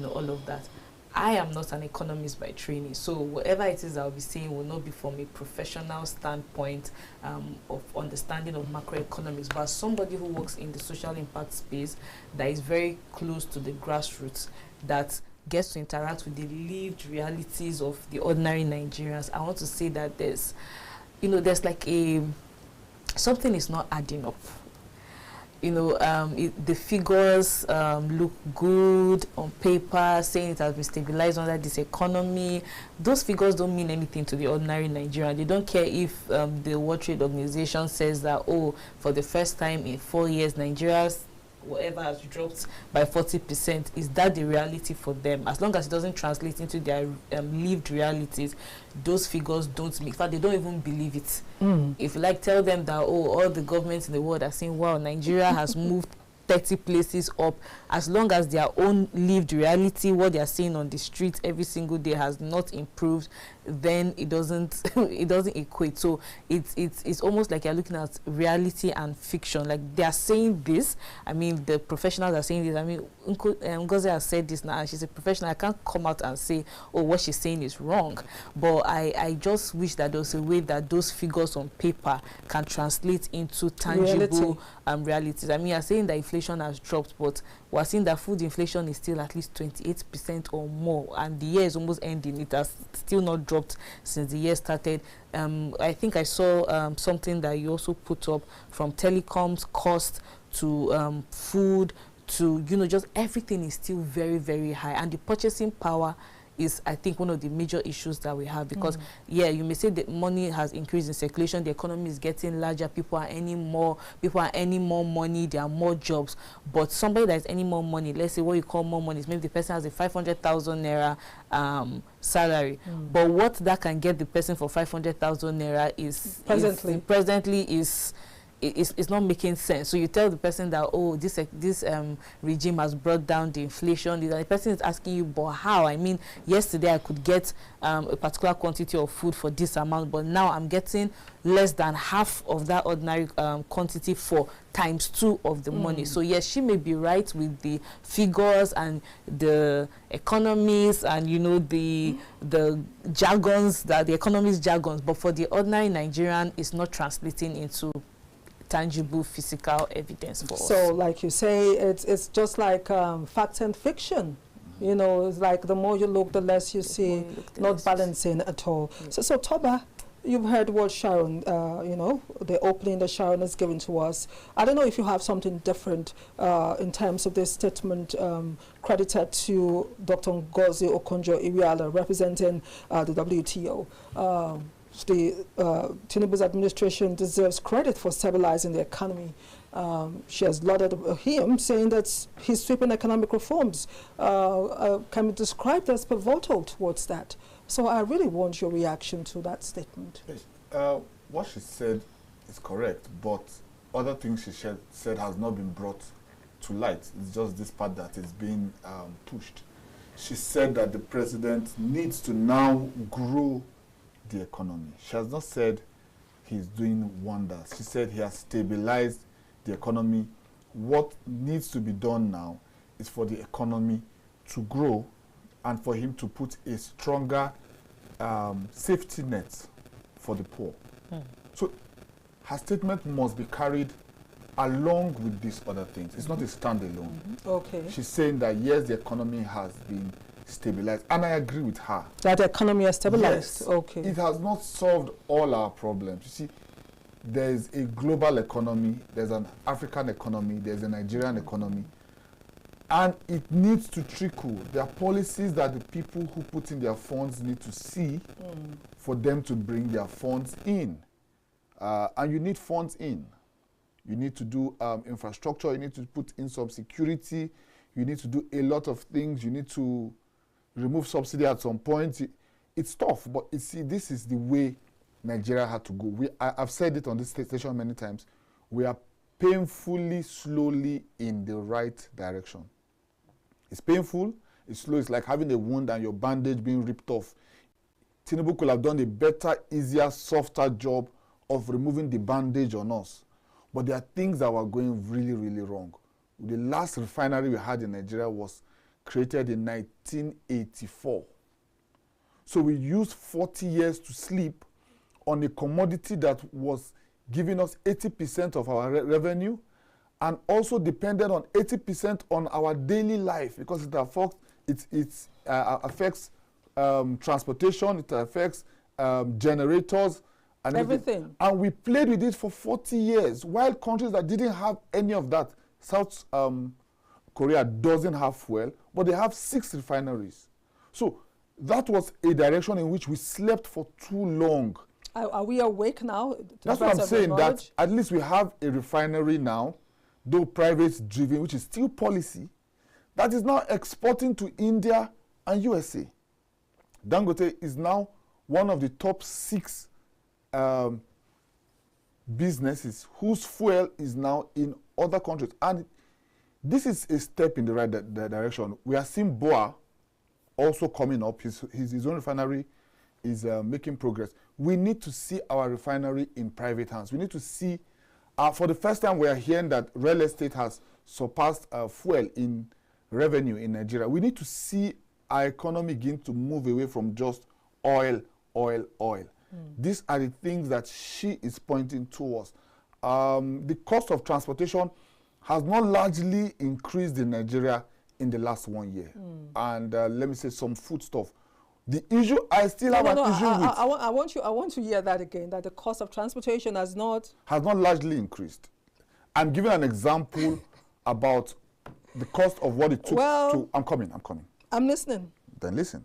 all of that. I am not an economist by training, so whatever it is I'll be saying will not be from a professional standpoint of understanding of macroeconomics, but somebody who works in the social impact space that is very close to the grassroots, that gets to interact with the lived realities of the ordinary Nigerians. I want to say that there's like something is not adding up. The figures look good on paper, saying it has been stabilized under this economy. Those figures don't mean anything to the ordinary Nigerian. They don't care if the World Trade Organization says that, for the first time in 4 years, Nigeria's whatever has dropped by 40%. Is that the reality for them? As long as it doesn't translate into their lived realities, those figures don't make. In fact, they don't even believe it. If you tell them that, all the governments in the world are saying, wow, Nigeria has moved 30 places up, as long as their own lived reality, what they are seeing on the street every single day, has not improved, then it doesn't equate. So it's almost like you're looking at reality and fiction. Like, they are saying this. I mean, the professionals are saying this. I mean, Ngozi has said this now, and she's a professional. I can't come out and say, what she's saying is wrong. But I just wish that there was a way that those figures on paper can translate into tangible realities. I mean, you're saying that inflation has dropped, but we're seeing that food inflation is still at least 28% or more, and the year is almost ending. It has still not dropped since the year started. I think I saw something that you also put up, from telecoms cost to food to, just everything is still very, very high, and the purchasing power is, I think, one of the major issues that we have, because you may say that money has increased in circulation, the economy is getting larger, people are earning more money, there are more jobs, but somebody that is earning more money, let's say what you call more money is maybe the person has a 500,000 naira salary, but what that can get the person for 500,000 naira is presently it's not making sense. So you tell the person that, this regime has brought down the inflation. The person is asking you, but how? I mean, yesterday I could get a particular quantity of food for this amount, but now I'm getting less than half of that ordinary quantity for ×2 of the money. So yes, she may be right with the figures and the economies and the jargons, that the economist jargons, but for the ordinary Nigerian, it's not translating into tangible physical evidence for us. So like you say, it's just like fact and fiction. It's like the more you look, the less you see, not balancing at all. So Toba, you've heard what Sharon, the opening that Sharon has given to us. I don't know if you have something different in terms of this statement credited to Dr. Ngozi Okonjo-Iweala, representing the WTO. Tinubu's administration deserves credit for stabilizing the economy. She has lauded him, saying that his sweeping economic reforms can be described as pivotal towards that. So I really want your reaction to that statement. What she said is correct, but other things she said has not been brought to light. It's just this part that is being pushed. She said that the president needs to now grow the economy. She has not said he's doing wonders. She said he has stabilized the economy. What needs to be done now is for the economy to grow and for him to put a stronger safety net for the poor. So her statement must be carried along with these other things. It's not a standalone. Okay. She's saying that, yes, the economy has been stabilized, and I agree with her. That the economy has stabilized? Yes. Okay. It has not solved all our problems. You see, there's a global economy, there's an African economy, there's a Nigerian economy, and it needs to trickle. There are policies that the people who put in their funds need to see for them to bring their funds in. And you need funds in. You need to do infrastructure, you need to put in some security, you need to do a lot of things, you need to remove subsidy at some point. It's tough, but you see, this is the way Nigeria had to go. I've said it on this station many times. We are painfully, slowly in the right direction. It's painful, it's slow, it's like having a wound and your bandage being ripped off. Tinubu could have done a better, easier, softer job of removing the bandage on us. But there are things that were going really, really wrong. The last refinery we had in Nigeria was created in 1984. So we used 40 years to sleep on a commodity that was giving us 80% of our revenue, and also depended on 80% on our daily life, because it affects transportation, it affects generators, and everything. And we played with it for 40 years, while countries that didn't have any of that, South Korea doesn't have fuel, but they have 6 refineries. So that was a direction in which we slept for too long. Are we awake now? That's what I'm saying, that at least we have a refinery now, though private driven, which is still policy, that is now exporting to India and USA. Dangote is now one of the top 6 businesses whose fuel is now in other countries. And this is a step in the right direction. We are seeing BOA also coming up. His own refinery is making progress. We need to see our refinery in private hands. We need to see, for the first time we are hearing that real estate has surpassed fuel in revenue in Nigeria. We need to see our economy begin to move away from just oil, oil, oil. These are the things that she is pointing towards. The cost of transportation has not largely increased in Nigeria in the last 1 year. And let me say some food stuff. The issue, I still have an issue with... I want to hear that again, that the cost of transportation has not largely increased. I'm giving an example about the cost of what it took to... I'm coming. I'm listening. Then listen.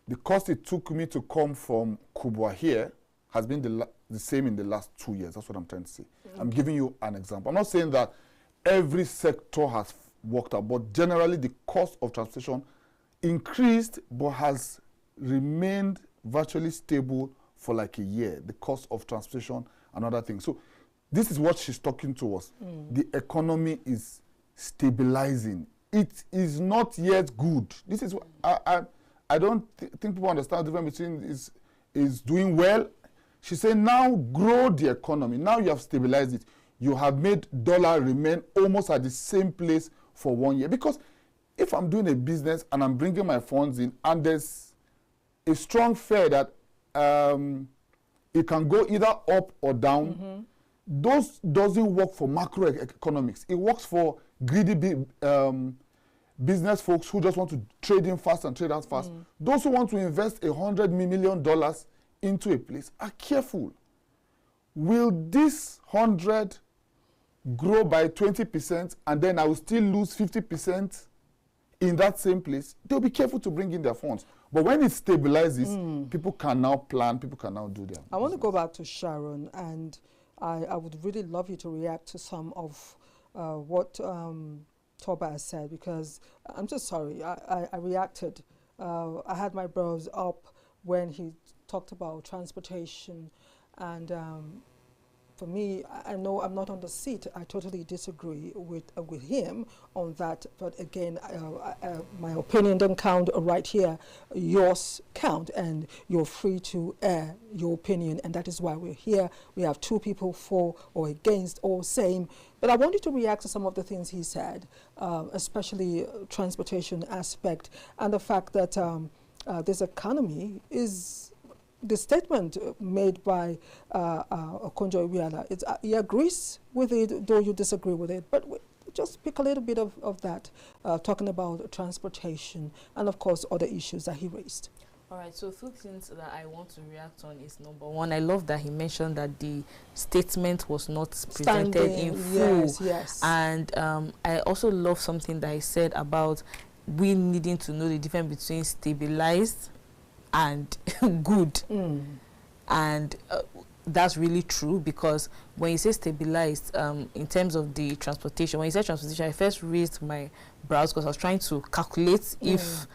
The cost it took me to come from Kubwa here has been the same in the last 2 years. That's what I'm trying to say. I'm giving you an example. I'm not saying that every sector has worked out, but generally the cost of transportation increased but has remained virtually stable for like a year, the cost of transportation and other things. So this is what she's talking to us. The economy is stabilizing. It is not yet good. This is what I don't think people understand the difference between is doing well. She's saying now grow the economy. Now you have stabilized it. You have made dollar remain almost at the same place for 1 year. Because if I'm doing a business and I'm bringing my funds in and there's a strong fear that it can go either up or down, those doesn't work for macroeconomics. It works for greedy business folks who just want to trade in fast and trade out fast. Those who want to invest $100 million into a place are careful. Will this 100 grow by 20% and then I will still lose 50% in that same place? They'll be careful to bring in their funds. But when it stabilizes, people can now plan, people can now do their I want to go back to Sharon, and I would really love you to react to some of what Toba has said, because I'm just sorry, I reacted. I had my brows up when he talked about transportation, and for me, I know I'm not on the seat. I totally disagree with him on that. But again, my opinion doesn't count right here. Yours count, and you're free to air your opinion, and that is why we're here. We have 2 people for or against or same. But I wanted to react to some of the things he said, especially transportation aspect, and the fact that this economy is the statement made by Owojaiye, he agrees with it, though you disagree with it. But just pick a little bit of that, talking about transportation and, of course, other issues that he raised. All right, so two things that I want to react on is, number one, I love that he mentioned that the statement was not presented in full. Yes, yes. And I also love something that he said about we needing to know the difference between stabilized and good. And that's really true, because when you say stabilized, in terms of the transportation, when you said transportation, I first raised my brows because I was trying to calculate if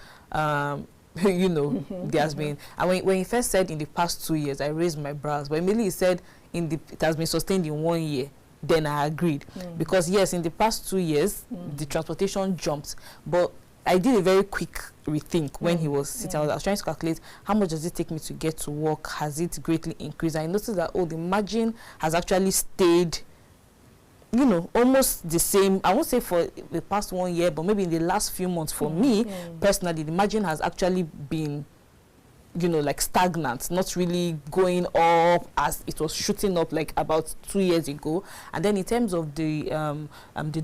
you know, there's been, and when he first said in the past 2 years, I raised my brows. But immediately he said it has been sustained in 1 year, then I agreed. Because yes, in the past 2 years, the transportation jumped. But I did a very quick rethink when he was sitting. I was trying to calculate how much does it take me to get to work? Has it greatly increased? I noticed that, the margin has actually stayed, you know, almost the same. I won't say for the past 1 year, but maybe in the last few months for me personally, the margin has actually been, you know, like stagnant, not really going up as it was shooting up like about 2 years ago. And then in terms of the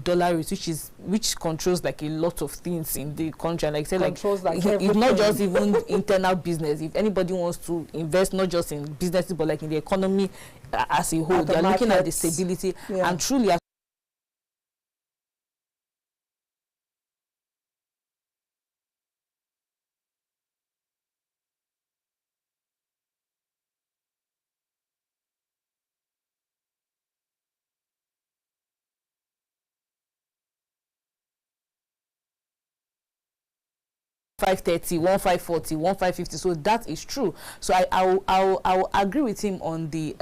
dollar rate, which controls like a lot of things in the country, like I said, like it's not just even internal business. If anybody wants to invest, not just in businesses but like in the economy as a whole, they are looking at the stability and truly. 530, 1540, 1550. So that is true. So I'll agree with him on the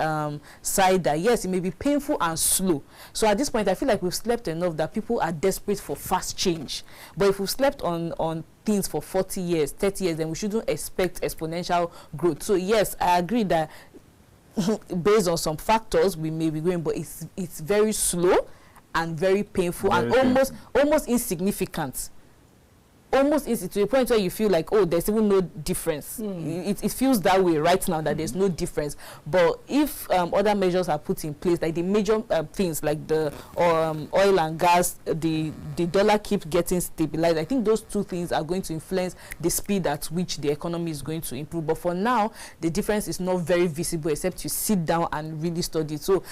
side that yes, it may be painful and slow. So at this point, I feel like we've slept enough that people are desperate for fast change. But if we've slept on things for 40 years, 30 years, then we shouldn't expect exponential growth. So yes, I agree that based on some factors, we may be going, but it's very slow and very painful and almost insignificant. Almost easy to a point where you feel like, oh, there's even no difference. It feels that way right now, that there's no difference. But if other measures are put in place, like the major things like the oil and gas, the dollar keeps getting stabilized, I think those two things are going to influence the speed at which the economy is going to improve. But for now, the difference is not very visible except you sit down and really study it. So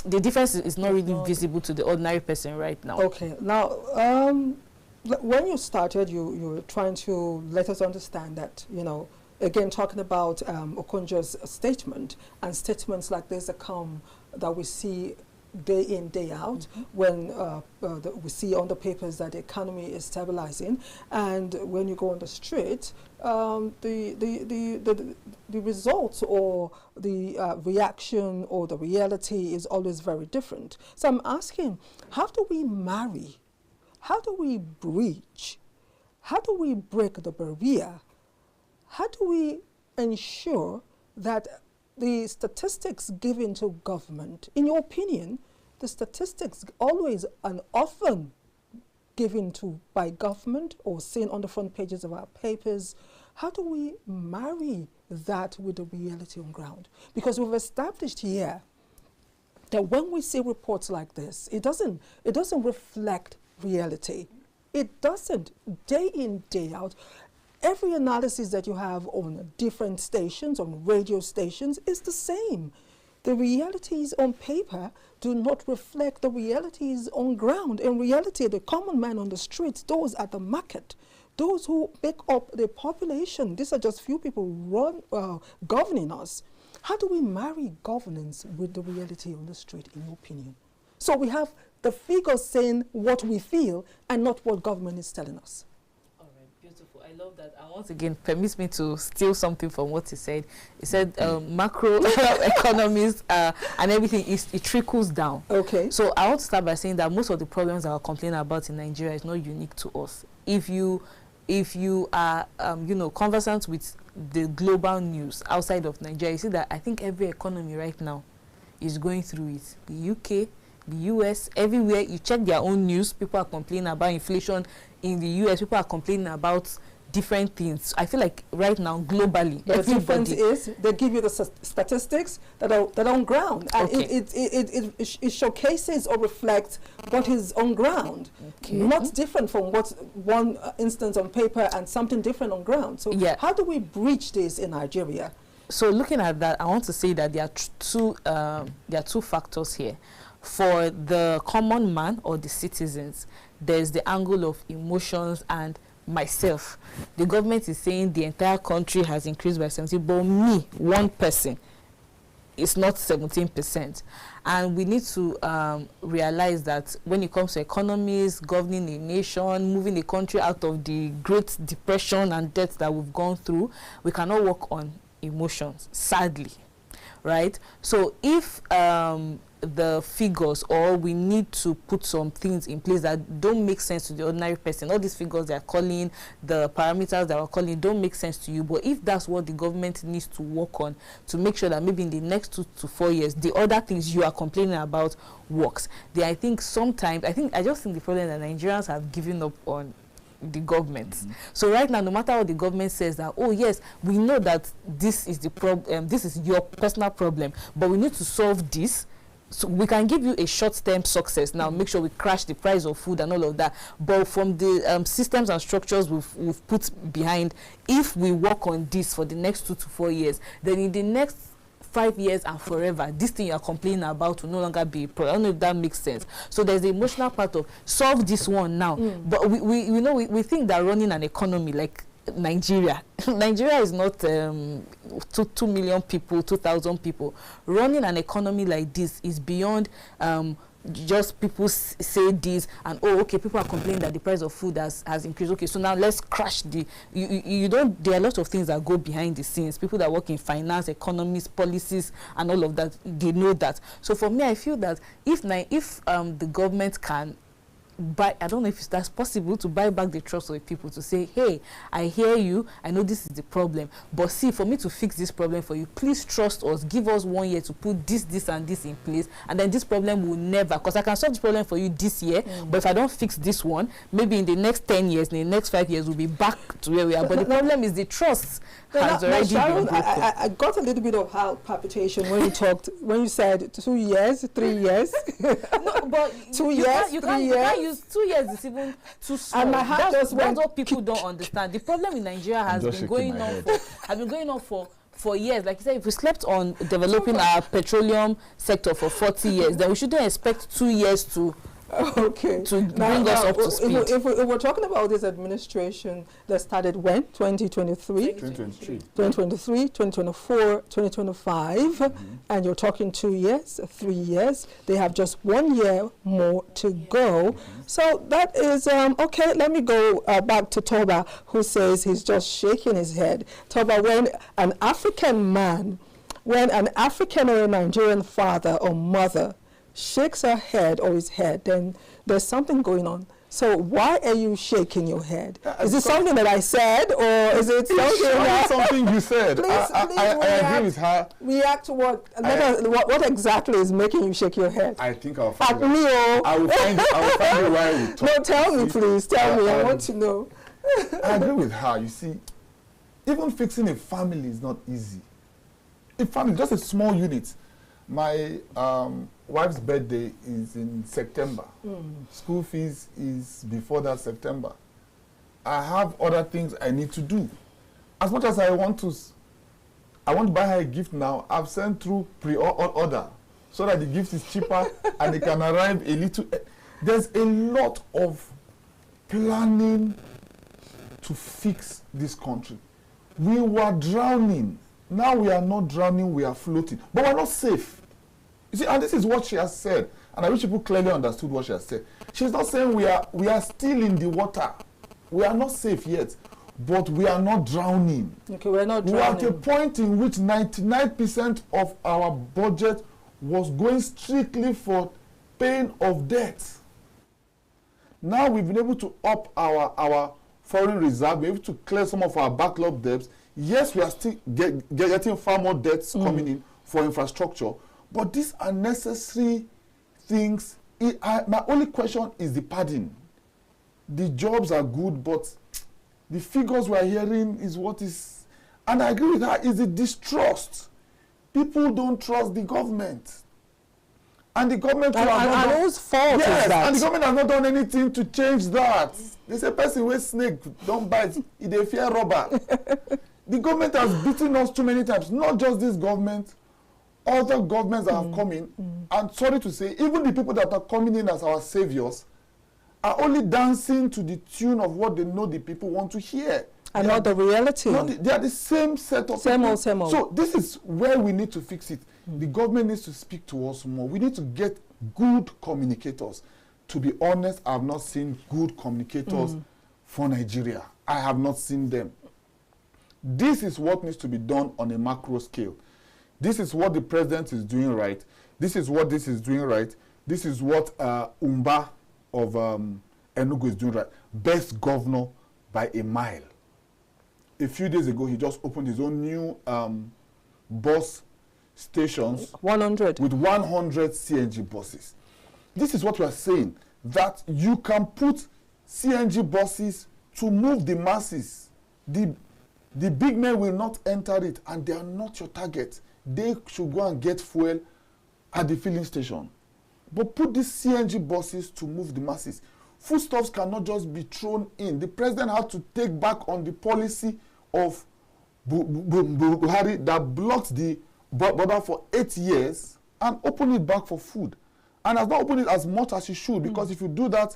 the difference is not really visible to the ordinary person right now. Okay, now when you started, you were trying to let us understand that, you know, again, talking about Okonjo's statement and statements like this that we see day in, day out, when we see on the papers that the economy is stabilizing, and when you go on the street, the results or the reaction or the reality is always very different. So I'm asking, how do we marry? How do we breach? How do we break the barrier? How do we ensure that the statistics given to government, in your opinion, the statistics always and often given to by government or seen on the front pages of our papers, how do we marry that with the reality on ground? Because we've established here that when we see reports like this, it doesn't reflect reality. It doesn't. Day in, day out, every analysis that you have on different stations, on radio stations, is the same. The realities on paper do not reflect the realities on ground. In reality, the common man on the streets, those at the market, those who make up the population, these are just few people governing us. How do we marry governance with the reality on the street, in your opinion? So we have the figures saying what we feel and not what government is telling us. All right, beautiful. I love that. And once again, permits me to steal something from what he said. He said macro economies and everything, it trickles down. Okay. So I want to start by saying that most of the problems that we're complaining about in Nigeria is not unique to us. If you are, you know, conversant with the global news outside of Nigeria, you see that I think every economy right now is going through it. The UK, the US, everywhere you check their own news, people are complaining about inflation. In the US, people are complaining about different things. I feel like right now, globally, the difference is they give you the statistics that are on ground, and it showcases or reflects what is on ground. Not different from what's one instance on paper and something different on ground. So how do we breach this in Nigeria? So looking at that, I want to say that there are two factors here. For the common man or the citizens, there's the angle of emotions and myself. The government is saying the entire country has increased by 17, but me, one person, it's not 17%. And we need to realize that when it comes to economies, governing a nation, moving a country out of the Great Depression and debt that we've gone through, we cannot work on emotions, sadly, right? So if the figures, or we need to put some things in place that don't make sense to the ordinary person, all these figures they are calling, the parameters that are calling, don't make sense to you, but if that's what the government needs to work on to make sure that maybe in the next 2 to 4 years the other things you are complaining about works, I just think the problem that Nigerians have given up on the government. So right now, no matter what the government says, that oh yes, we know that this is the problem, this is your personal problem, but we need to solve this. So we can give you a short-term success now, make sure we crash the price of food and all of that. But from the systems and structures we've put behind, if we work on this for the next 2 to 4 years, then in the next 5 years and forever, this thing you are complaining about will no longer be a problem. I don't know if that makes sense. So there's the emotional part of solve this one now. But we think that running an economy like Nigeria is not 2 million people, 2,000 people. Running an economy like this is beyond just people say this and oh okay, people are complaining that the price of food has increased. Okay, so now let's crash the you don't, there are a lot of things that go behind the scenes. People that work in finance, economics, policies and all of that, they know that. So for me, I feel that if the government can I don't know if that's possible, to buy back the trust of the people, to say, hey, I hear you, I know this is the problem, but see, for me to fix this problem for you, please trust us, give us 1 year to put this and this in place, and then this problem will never, because I can solve this problem for you this year, but if I don't fix this one, maybe in the next 10 years, in the next 5 years, we'll be back to where we are. But the problem is the trust has already been broken. I got a little bit of heart palpitation when you said 2 years, 3 years. No, but 2 years, you 3 can't years. use 2 years is even too small. And my heart that's what people don't understand. The problem in Nigeria has been going on for years. Like you said, if we slept on developing our petroleum sector for 40 years, then we shouldn't expect 2 years to bring us up to speed. If we're talking about this administration that started when? 2023? 2023, 2024, 2025, and you're talking 2 years, 3 years. They have just 1 year more to go. So that is, okay, let me go back to Toba, who says he's just shaking his head. Toba, when an African or a Nigerian father or mother shakes her head or his head, then there's something going on. So why are you shaking your head? Is it something that I said, or is it something you said? I agree with her. React to what exactly is making you shake your head? I think I'll find it. I will find it while we talk. No, tell me, please. Tell me. I want to know. I agree with her. You see, even fixing a family is not easy. A family, just a small unit. My wife's birthday is in September. School fees is before that September. I have other things I need to do. As much as I want to buy her a gift now, I've sent through pre-order so that the gift is cheaper and it can arrive a little. There's a lot of planning to fix this country. We were drowning. Now we are not drowning, we are floating. But we're not safe. You see, and this is what she has said. And I wish people clearly understood what she has said. She's not saying we are still in the water. We are not safe yet. But we are not drowning. Okay, we're not drowning. We are at a point in which 99% of our budget was going strictly for paying of debt. Now we've been able to up our foreign reserve, we're able to clear some of our backlog debts. Yes, we are still getting far more debts coming in for infrastructure, but these are necessary things. My only question is the padding. The jobs are good, but the figures we're hearing is what is, and I agree with her, is the distrust. People don't trust the government. And the government and whose fault is that? And the government has not done anything to change that. There's a person with snake, don't bite, they fear robber. The government has beaten us too many times, not just this government, other governments that have come in, and sorry to say, even the people that are coming in as our saviors are only dancing to the tune of what they know the people want to hear. And not the reality. They are the same set of people. Same old. So this is where we need to fix it. The government needs to speak to us more. We need to get good communicators. To be honest, I have not seen good communicators for Nigeria. I have not seen them. This is what needs to be done on a macro scale. This is what the president is doing right. This is what this is doing right. This is what Umba of Enugu is doing right. Best governor by a mile. A few days ago, he just opened his own new bus stations 100 with 100 CNG buses. This is what we are saying, that you can put CNG buses to move the masses. The big men will not enter it, and they are not your target. They should go and get fuel at the filling station. But put these CNG buses to move the masses. Foodstuffs cannot just be thrown in. The president had to take back on the policy of Buhari that blocked the border for 8 years and open it back for food. And has not opened it as much as he should, because if you do that,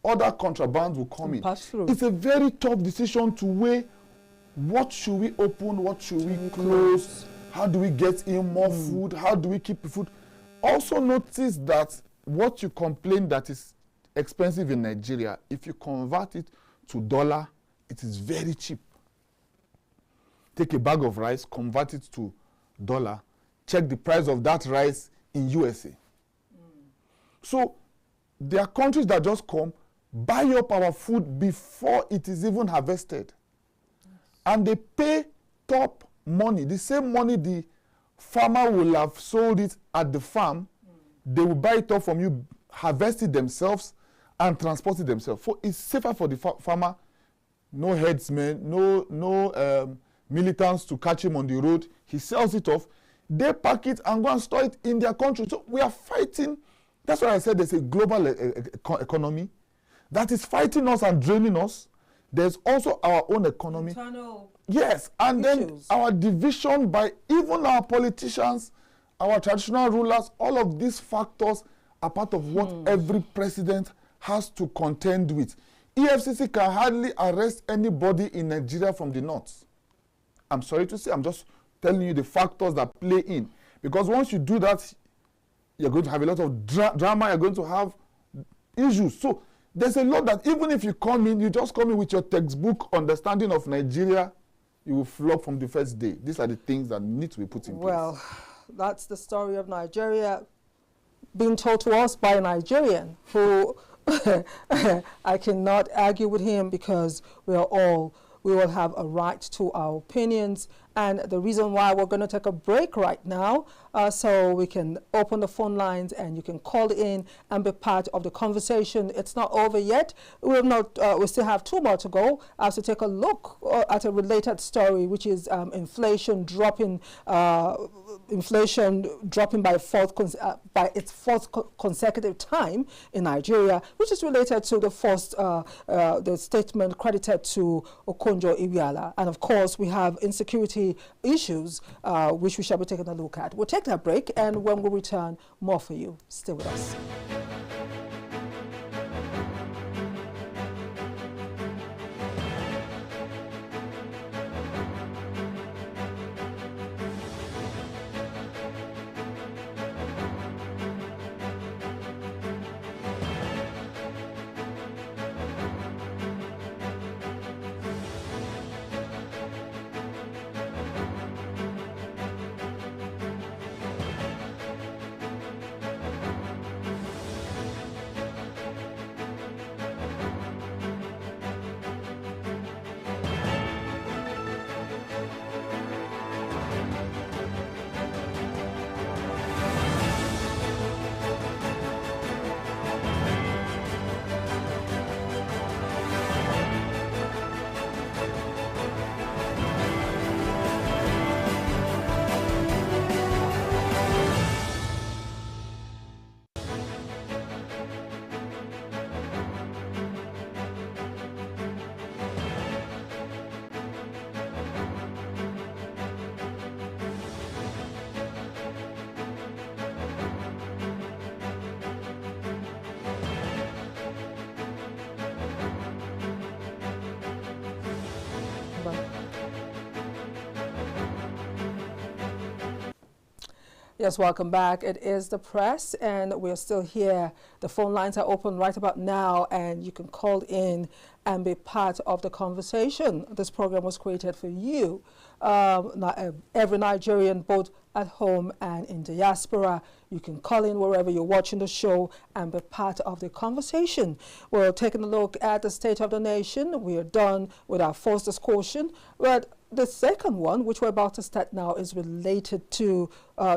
other contrabands will come in. It's a very tough decision to weigh what should we open, what should we close, how do we get in more food, how do we keep the food. Also notice that what you complain that is expensive in Nigeria, if you convert it to dollar, it is very cheap. Take a bag of rice, convert it to dollar, check the price of that rice in USA. So there are countries that just come, buy up our food before it is even harvested. And they pay top money, the same money the farmer will have sold it at the farm, they will buy it up from you, harvest it themselves, and transport it themselves. It's safer for the farmer, no headsmen, no militants to catch him on the road. He sells it off, they pack it and go and store it in their country. So we are fighting. That's why I said there's a global economy that is fighting us and draining us. There's also our own economy. Internal yes, and issues. Then our division by even our politicians, our traditional rulers, all of these factors are part of what every president has to contend with. EFCC can hardly arrest anybody in Nigeria from the north. I'm sorry to say, I'm just telling you the factors that play in. Because once you do that, you're going to have a lot of drama, you're going to have issues. So there's a lot that even if you come in, you just come in with your textbook understanding of Nigeria, you will flop from the first day. These are the things that need to be put in place. Well, that's the story of Nigeria being told to us by a Nigerian who I cannot argue with him, because we will have a right to our opinions. And the reason why we're going to take a break right now, so we can open the phone lines and you can call in and be part of the conversation. It's not over yet. We still have 2 more to go. As to take a look at a related story, which is inflation dropping by its fourth consecutive time in Nigeria, which is related to the statement credited to Okonjo-Iweala. And of course, we have insecurity issues, which we shall be taking a look at. We'll take that break, and when we return, more for you. Stay with us. Yes, welcome back. It is The Press, and we're still here. The phone lines are open right about now, and you can call in and be part of the conversation. This program was created for you, every Nigerian, both at home and in diaspora. You can call in wherever you're watching the show and be part of the conversation. We're taking a look at the state of the nation. We are done with our first discussion, but the second one, which we're about to start now, is related to,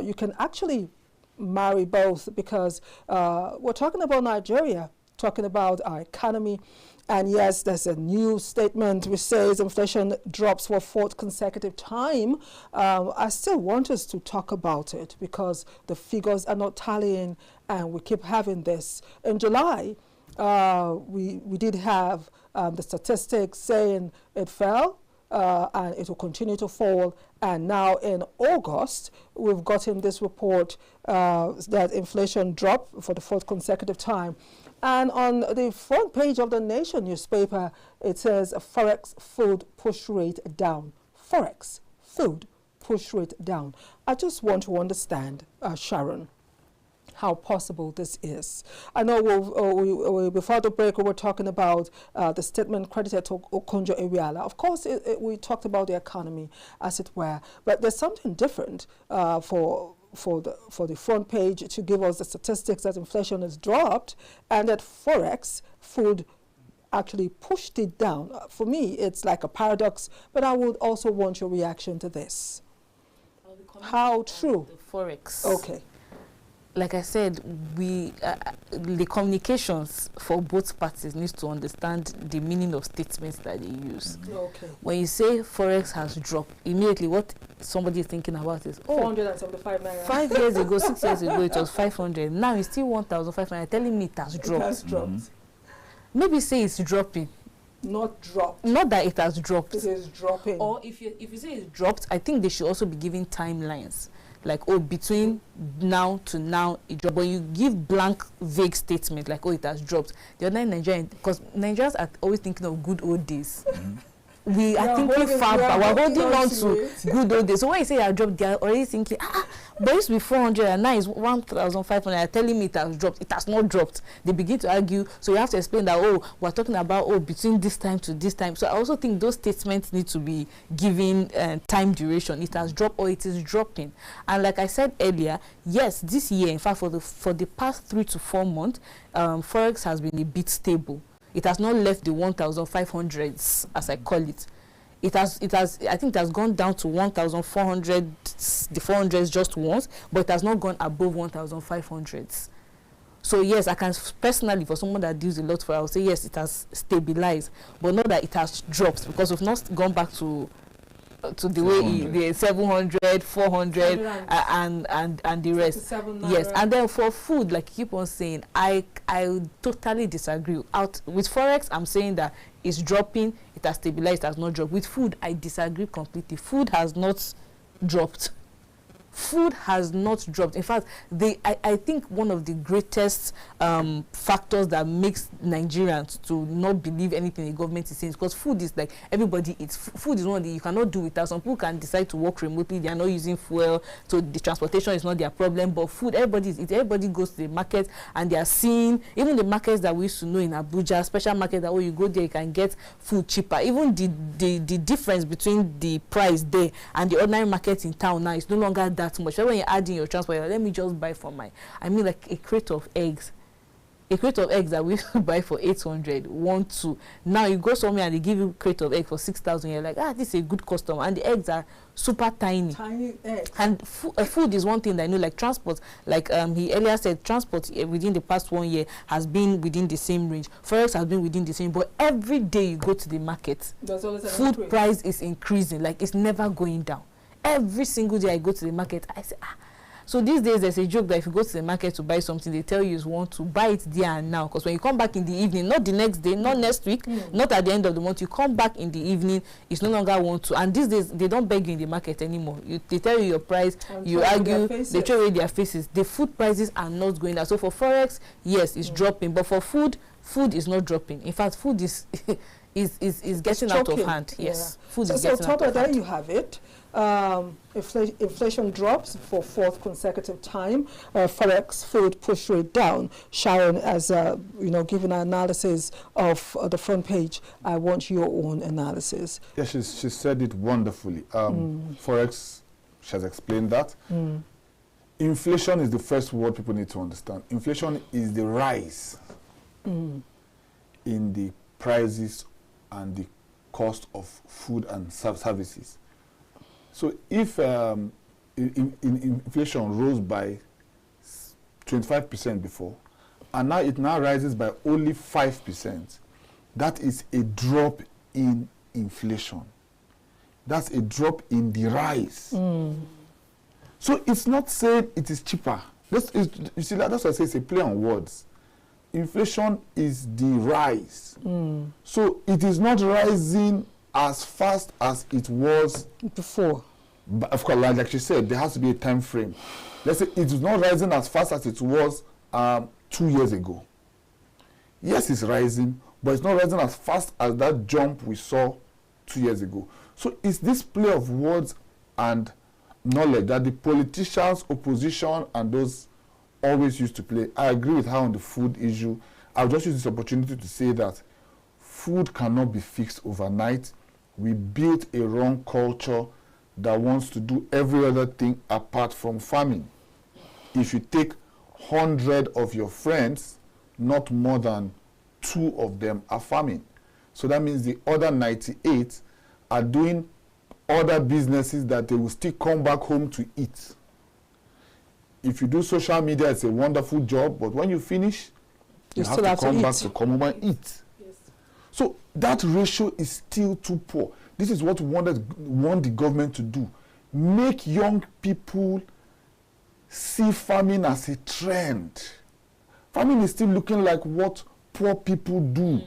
you can actually marry both, because we're talking about Nigeria, talking about our economy. And yes, there's a new statement which says inflation drops for 4th consecutive time. I still want us to talk about it because the figures are not tallying, and we keep having this. In July, we did have the statistics saying it fell, and it will continue to fall. And now in August, we've gotten this report that inflation dropped for the 4th consecutive time. And on the front page of the Nation newspaper, it says Forex food push rate down. Forex food push rate down. I just want to understand, Sharon, how possible this is. I know before the break we were talking about the statement credited to Okonjo-Iweala. Of course, we talked about the economy, as it were, but there's something different for the front page to give us the statistics that inflation has dropped and that Forex food actually pushed it down. For me, it's like a paradox, but I would also want your reaction to this. How true? The Forex. Okay. Like I said, the communications for both parties needs to understand the meaning of statements that they use. Okay. When you say Forex has dropped, immediately what somebody is thinking about is, 475 naira. 5 years ago, 6 years ago, it was 500. Now it's still 1,500. Telling me it has dropped. It has dropped. Maybe say it's dropping. Not dropped. Not that it has dropped. It is dropping. Or if you say it's dropped, I think they should also be giving timelines. Like, oh, between now to now, it dropped. But you give blank, vague statement, like, oh, it has dropped. The other Nigerians, because Nigerians are always thinking of good old days. We are thinking far back. We're holding on to good old days. So when you say it has dropped, they are already thinking, but it used to be 400 and now it's 1,500. Telling me it has dropped. It has not dropped. They begin to argue. So you have to explain that, oh, we're talking about, oh, between this time to this time. So I also think those statements need to be given time duration. It has dropped or it is dropping. And like I said earlier, yes, this year, in fact, for the past 3 to 4 months, Forex has been a bit stable. It has not left the 1,500s, as I call it. I think it has gone down to 1,400, the 400s just once, but it has not gone above 1,500s. So yes, I can personally, for someone that deals a lot for, I would say yes, it has stabilized, but not that it has dropped, because we've not gone back to the way the 700, 400, and the rest. Yes, and then for food, like you keep on saying, I totally disagree. With Forex, I'm saying that it's dropping, it has stabilized, it has not dropped. With food, I disagree completely. Food has not dropped. Food has not dropped. In fact, I think one of the greatest factors that makes Nigerians to not believe anything the government is saying is because food is like everybody eats. Food is one of the, you cannot do without. Some people can decide to work remotely, they are not using fuel, so the transportation is not their problem. But food, everybody eats. Everybody goes to the market and they are seeing, even the markets that we used to know in Abuja, special market that you go there, you can get food cheaper. Even the difference between the price there and the ordinary market in town now is no longer that much. So when you add in your transport, let me just buy for like a crate of eggs. A crate of eggs that we used to buy for 800, 1, 2. Now you go somewhere and they give you a crate of eggs for 6,000. You're like, this is a good customer. And the eggs are super tiny. Tiny eggs. And food is one thing that I know, like transport. Like he earlier said, transport within the past 1 year has been within the same range. Forex has been within the same. But every day you go to the market, food price is increasing. Like it's never going down. Every single day I go to the market, I say, So these days there's a joke that if you go to the market to buy something, they tell you want to buy it there and now. Because when you come back in the evening, not the next day, not next week, not at the end of the month, you come back in the evening, it's no longer want to. And these days they don't beg you in the market anymore. They tell you your price, you argue, they throw away their faces. The food prices are not going down. So for Forex, yes, it's dropping. But for food, food is not dropping. In fact, food is is getting out of hand. Yes, food is getting out of hand. So there you have it. Inflation drops for 4th consecutive time. Forex food push rate down. Sharon has given an analysis of the front page. I want your own analysis. Yeah, she said it wonderfully. Forex, she has explained that. Inflation is the first word people need to understand. Inflation is the rise in the prices and the cost of food and services. So if inflation rose by 25% before, and now it rises by only 5%, that is a drop in inflation. That's a drop in the rise. So it's not saying it is cheaper. You see, that's why I say it's a play on words. Inflation is the rise. So it is not rising as fast as it was before. But of course, like she said, there has to be a time frame. Let's say it is not rising as fast as it was 2 years ago. Yes, it's rising, but it's not rising as fast as that jump we saw 2 years ago. So it's this play of words and knowledge that the politicians, opposition, and those always used to play. I agree with her on the food issue. I'll just use this opportunity to say that food cannot be fixed overnight. We built a wrong culture that wants to do every other thing apart from farming. If you take 100 of your friends, not more than 2 of them are farming. So that means the other 98 are doing other businesses that they will still come back home to eat. If you do social media, it's a wonderful job, but when you finish, you have to come back to come home and eat. Yes. So that ratio is still too poor. This is what we want the government to do. Make young people see farming as a trend. Farming is still looking like what poor people do.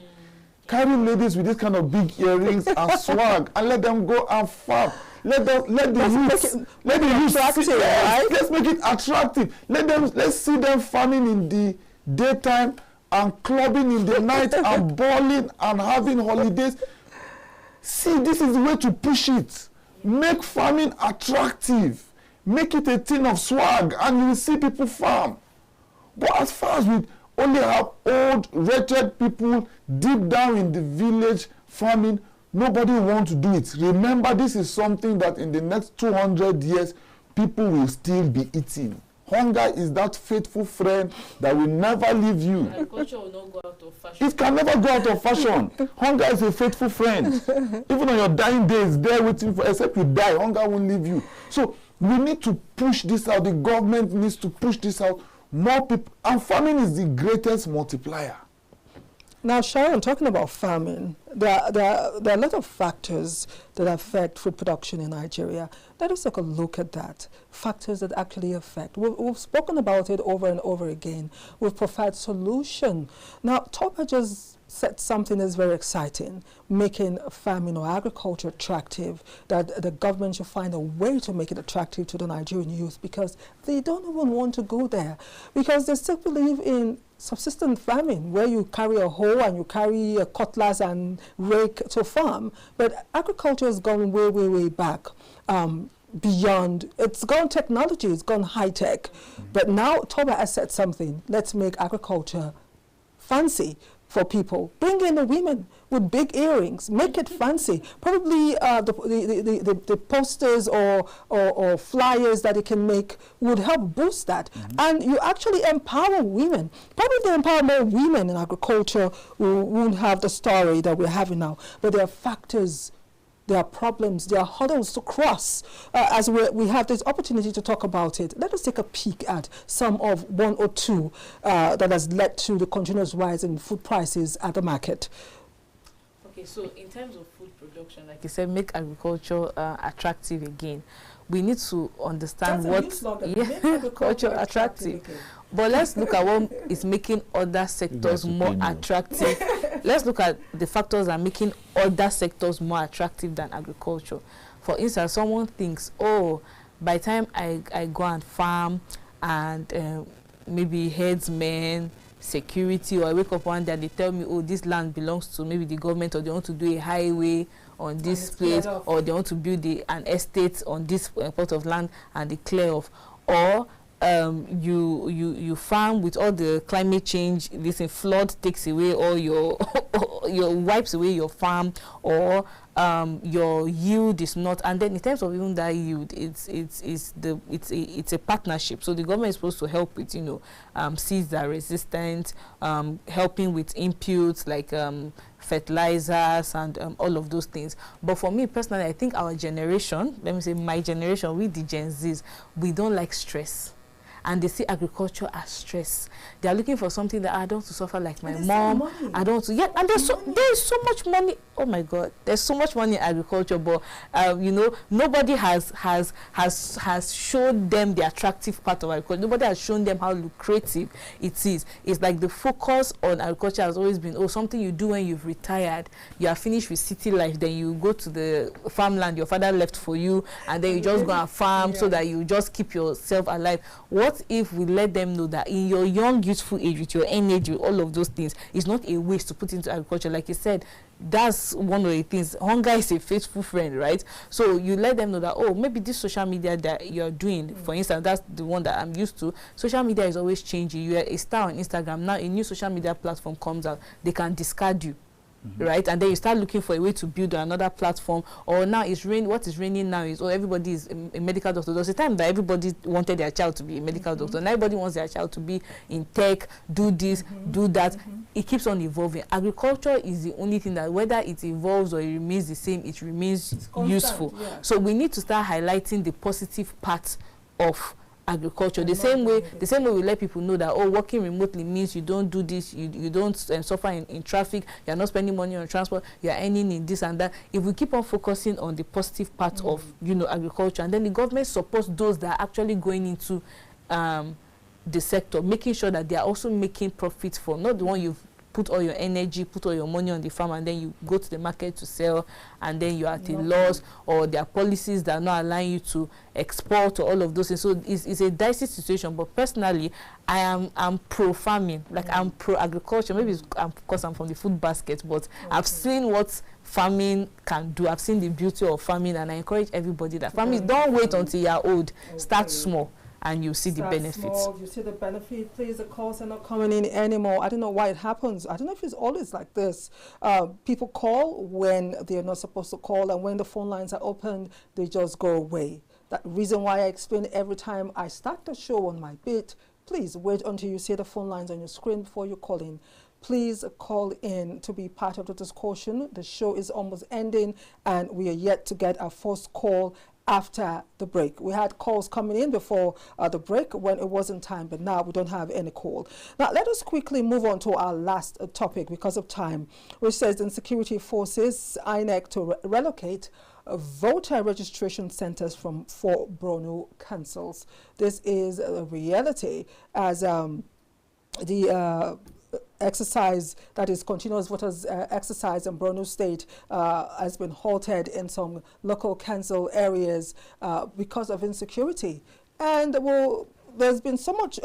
Carry ladies with this kind of big earrings and swag and let them go and farm. Let the youth let's make it attractive. Let's see them farming in the daytime and clubbing in the night and balling and having holidays. See, this is the way to push it. Make farming attractive. Make it a thing of swag and you will see people farm. But as far as we only have old, wretched people deep down in the village farming, nobody wants to do it. Remember, this is something that in the next 200 years, people will still be eating. Hunger is that faithful friend that will never leave you. Agriculture will not go out of fashion. It can never go out of fashion. Hunger is a faithful friend. Even on your dying days, there waiting for, except you die, hunger won't leave you. So we need to push this out. The government needs to push this out. More people, and farming is the greatest multiplier. Now, Sharon, talking about farming, there are a lot of factors that affect food production in Nigeria. Let us take a look at that. Factors that actually affect. We've spoken about it over and over again. We've provided solution. Now, Toba just said something that's very exciting, making farming or agriculture attractive, that the government should find a way to make it attractive to the Nigerian youth because they don't even want to go there because they still believe in subsistence farming, where you carry a hoe and you carry a cutlass and rake to farm. But agriculture has gone way, way, way back. Beyond, it's gone technology, it's gone high tech. But now Toba has said something, let's make agriculture fancy for people. Bring in the women with big earrings, make it fancy. Probably the posters or flyers that it can make would help boost that. And you actually empower women. Probably they empower more women in agriculture who won't have the story that we're having now. But there are factors, there are problems, there are hurdles to cross. As we have this opportunity to talk about it, let us take a peek at some of 1 or 2 that has led to the continuous rise in food prices at the market. Okay, so in terms of food production, like you said, make agriculture attractive again. We need to understand agriculture attractive. But let's look at what is making other sectors more attractive. Let's look at the factors that are making other sectors more attractive than agriculture. For instance, someone thinks, oh, by the time I go and farm and maybe herdsmen, security, or I wake up one day and they tell me, oh, this land belongs to maybe the government, or they want to do a highway on this place, or they want to build an estate on this plot of land and they clear off. Or you farm with all the climate change, this flood takes away all your wipes away your farm, or your yield is not. And then in terms of even that yield, it's a partnership. So the government is supposed to help with, you know, seeds that are resistant, helping with inputs like fertilizers and all of those things. But for me personally, I think our generation, let me say my generation, we the Gen Zs, we don't like stress. And they see agriculture as stress. They are looking for something that I don't want to suffer like my mom. I don't want to. Yeah, and there is so much money. Oh my God, there's so much money in agriculture, but you know, nobody has shown them the attractive part of agriculture. Nobody has shown them how lucrative it is. It's like the focus on agriculture has always been, oh, something you do when you've retired. You are finished with city life, then you go to the farmland your father left for you, and then you just go and farm so that you just keep yourself alive. What if we let them know that in your young, youthful age, with your energy, with all of those things, it's not a waste to put into agriculture? Like you said, that's one of the things. Hunger is a faithful friend, right? So you let them know that, oh, maybe this social media that you're doing, for instance, that's the one that I'm used to. Social media is always changing. You're a star on Instagram. Now a new social media platform comes out, they can discard you. Right, and then you start looking for a way to build another platform. Or now it's rain. What is raining now is, oh, everybody is a medical doctor. There was a time that everybody wanted their child to be a medical doctor. Now everybody wants their child to be in tech, do this, do that. It keeps on evolving. Agriculture is the only thing that, whether it evolves or it remains the same, it remains useful. Yeah. So we need to start highlighting the positive parts of agriculture. The same way we let people know that, oh, working remotely means you don't do this, you don't suffer in traffic, you're not spending money on transport, you're earning in this and that. If we keep on focusing on the positive part of, you know, agriculture, and then the government supports those that are actually going into the sector, making sure that they are also making profits from, not the one you've put all your energy, put all your money on the farm, and then you go to the market to sell, and then you're at a loss, or there are policies that are not allowing you to export, or all of those things. So it's a dicey situation. But personally, I'm pro farming, like I'm pro agriculture. Maybe it's because I'm from the food basket, but I've seen what farming can do. I've seen the beauty of farming, and I encourage everybody that farming, don't wait until you're old. Start small, and you see the benefits. You see the benefit. Please, the calls are not coming in anymore. I don't know why it happens. I don't know if it's always like this. People call when they're not supposed to call, and when the phone lines are opened, they just go away. That reason why I explain every time I start the show on my bit. Please wait until you see the phone lines on your screen before you call in. Please call in to be part of the discussion. The show is almost ending, and we are yet to get our first call after the break. We had calls coming in before the break when it wasn't time, but now we don't have any call. Now, let us quickly move on to our last topic because of time, which says insecurity forces INEC to relocate voter registration centers from 4 Borno councils. This is a reality as the exercise, that is continuous voters exercise in Borno State, has been halted in some local council areas because of insecurity. And well, there's been so much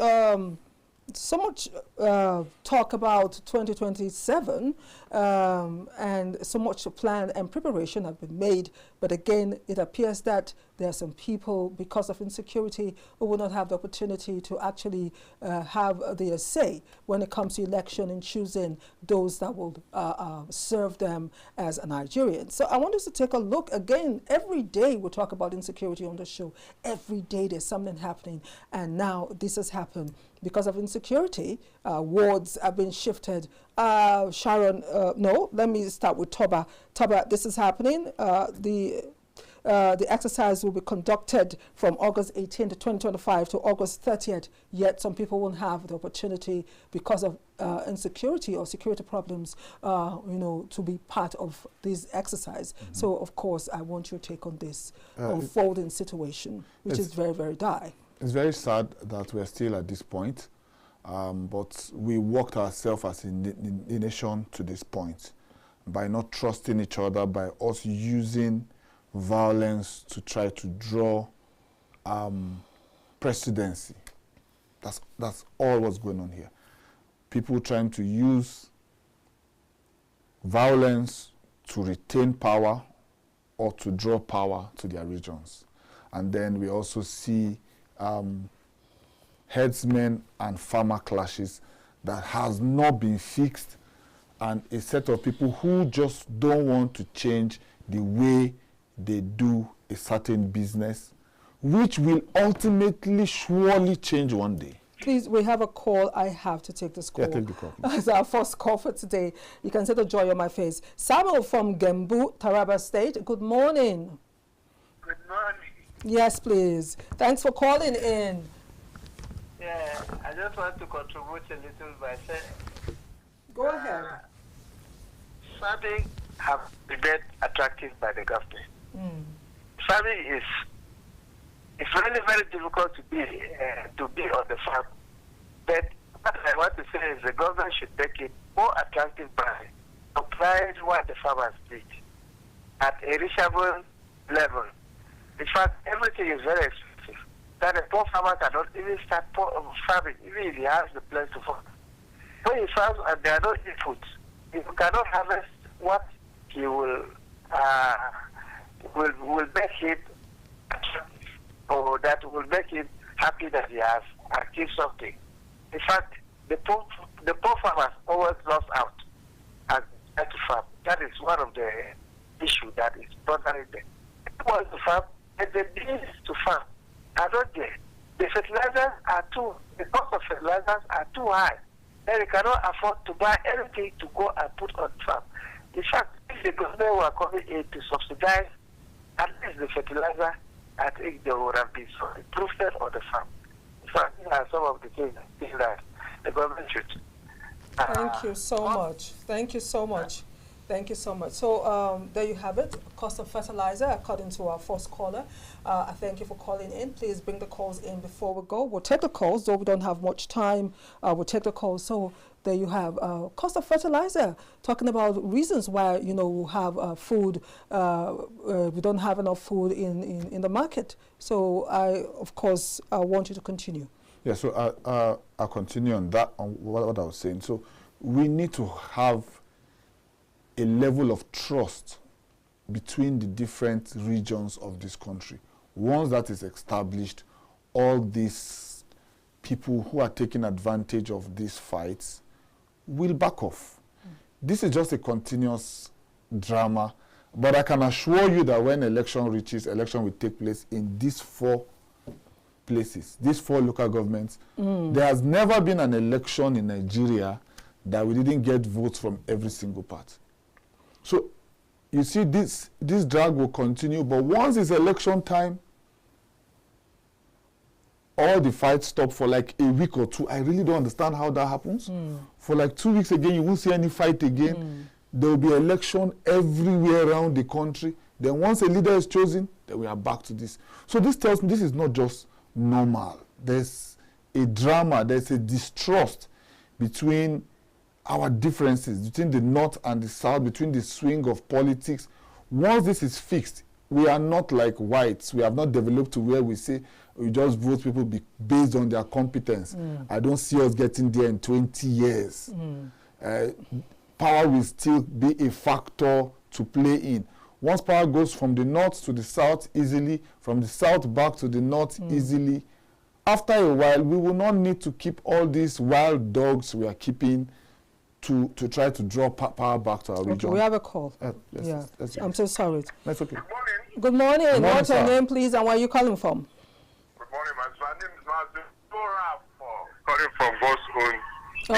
talk about 2027 and so much plan and preparation have been made, but again it appears that there are some people, because of insecurity, who will not have the opportunity to actually have their say when it comes to election and choosing those that will serve them as a Nigerian. So I want us to take a look again. Every day we talk about insecurity on the show. Every day there's something happening, and now this has happened because of insecurity. Wards have been shifted. Sharon, no, let me start with Toba. Toba, this is happening. The exercise will be conducted from August 18th, 2025 to August 30th, yet some people won't have the opportunity because of insecurity or security problems, you know, to be part of this exercise. So, of course, I want your take on this unfolding situation, which is very, very dire. It's very sad that we're still at this point, but we worked ourselves as a nation to this point by not trusting each other, by us using violence to try to draw presidency. That's all what's going on here. people trying to use violence to retain power or to draw power to their regions. And then we also see herdsmen and farmer clashes that has not been fixed, and a set of people who just don't want to change the way they do a certain business, which will ultimately surely change one day. Please, we have a call. I have to take this call. Yeah, take the call. It's our first call for today. You can see the joy on my face. Samuel from Gembu, Taraba State. Good morning. Good morning. Yes, please. Thanks for calling in. Yeah, I just want to contribute a little by saying, go ahead. Farming have been made attractive by the government. Farming is really very difficult to be on the farm. But what I want to say is the government should make it more attractive by applying what the farmers need at a reachable level. In fact, everything is very expensive. That a poor farmer cannot even start farming, even if he has the place to farm. When he farms and there are no inputs, he cannot harvest what he will make him attractive, or that will make him happy that he has achieved something. In fact, the poor farmers always lost out and had to farm. That is one of the issues that is bothering them. They want to farm, and the means to farm are not there. The fertilizers are the cost of fertilizers are too high. Then they cannot afford to buy anything to go and put on farm. In fact, if the government were coming in to subsidize at least the fertilizer, I think there would have been some improvement on the farm. In fact, these are some of the things that the government should. Thank you so much. Thank you so much. Thank you so much. So there you have it, cost of fertilizer, according to our first caller. I thank you for calling in. Please bring the calls in before we go. We'll take the calls, though we don't have much time. We'll take the calls. So there you have cost of fertilizer, talking about reasons why, we have food, we don't have enough food in the market. So I, of course, want you to continue. Yeah, so I'll continue on that, on what I was saying. So we need to have a level of trust between the different regions of this country. Once that is established, all these people who are taking advantage of these fights will back off. This is just a continuous drama, but I can assure you that when election reaches, election will take place in these 4 places, these 4 local governments. There has never been an election in Nigeria that we didn't get votes from every single part. So you see, this drag will continue, but once it's election time, all the fights stop for like a week or 2. I really don't understand how that happens. For like 2 weeks again, you won't see any fight again. There will be election everywhere around the country. Then once a leader is chosen, then we are back to this. So this tells me this is not just normal. There's a drama, there's a distrust between our differences, between the North and the South, between the swing of politics. Once this is fixed, we are not like whites. We have not developed to where we say we just vote people based on their competence. I don't see us getting there in 20 years. Power will still be a factor to play in. Once power goes from the North to the South easily, from the South back to the North easily, after a while, we will not need to keep all these wild dogs we are keeping to try to draw power back to our region. We have a call. Yes, I'm so sorry. That's okay. Good morning. Good morning, What's your sir. name, please, and where are you calling from? Good morning, my name is Mazi calling from Boston.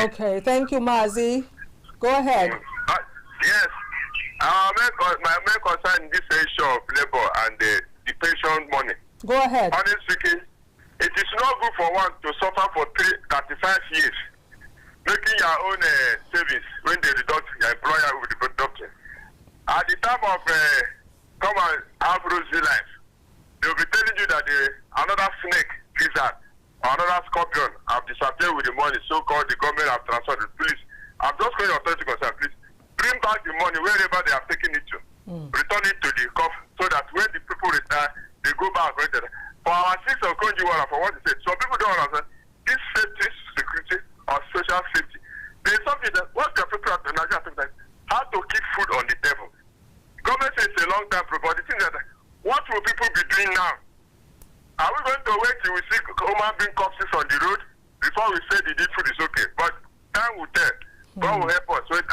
Okay, thank you, Mazi. Go ahead. Yes, my main concern in this issue of labor and the pension money. Go ahead. Honestly speaking, it is not good for one to suffer for 35 years, making your own savings when they deduct your employer will be deducting. At the time of come and have rosy life, they will be telling you that another snake, lizard, or another scorpion have disappeared with the money, so-called the government have transferred it. Please, I'm just calling your authority concern, please, bring back the money wherever they have taken it to. Return it to the coffin so that when the people retire, they go back. For our system of Konjiwara, for what he said, some people don't understand this safety, security, or social safety. There's something that what the people at the Nigeria think that how to keep food on the table. Government says it's a long time problem, but the thing is that what will people be doing now? Are we going to wait till we see human being corpses on the road before we say the deed food is okay? But time will tell. God will help us. Wait.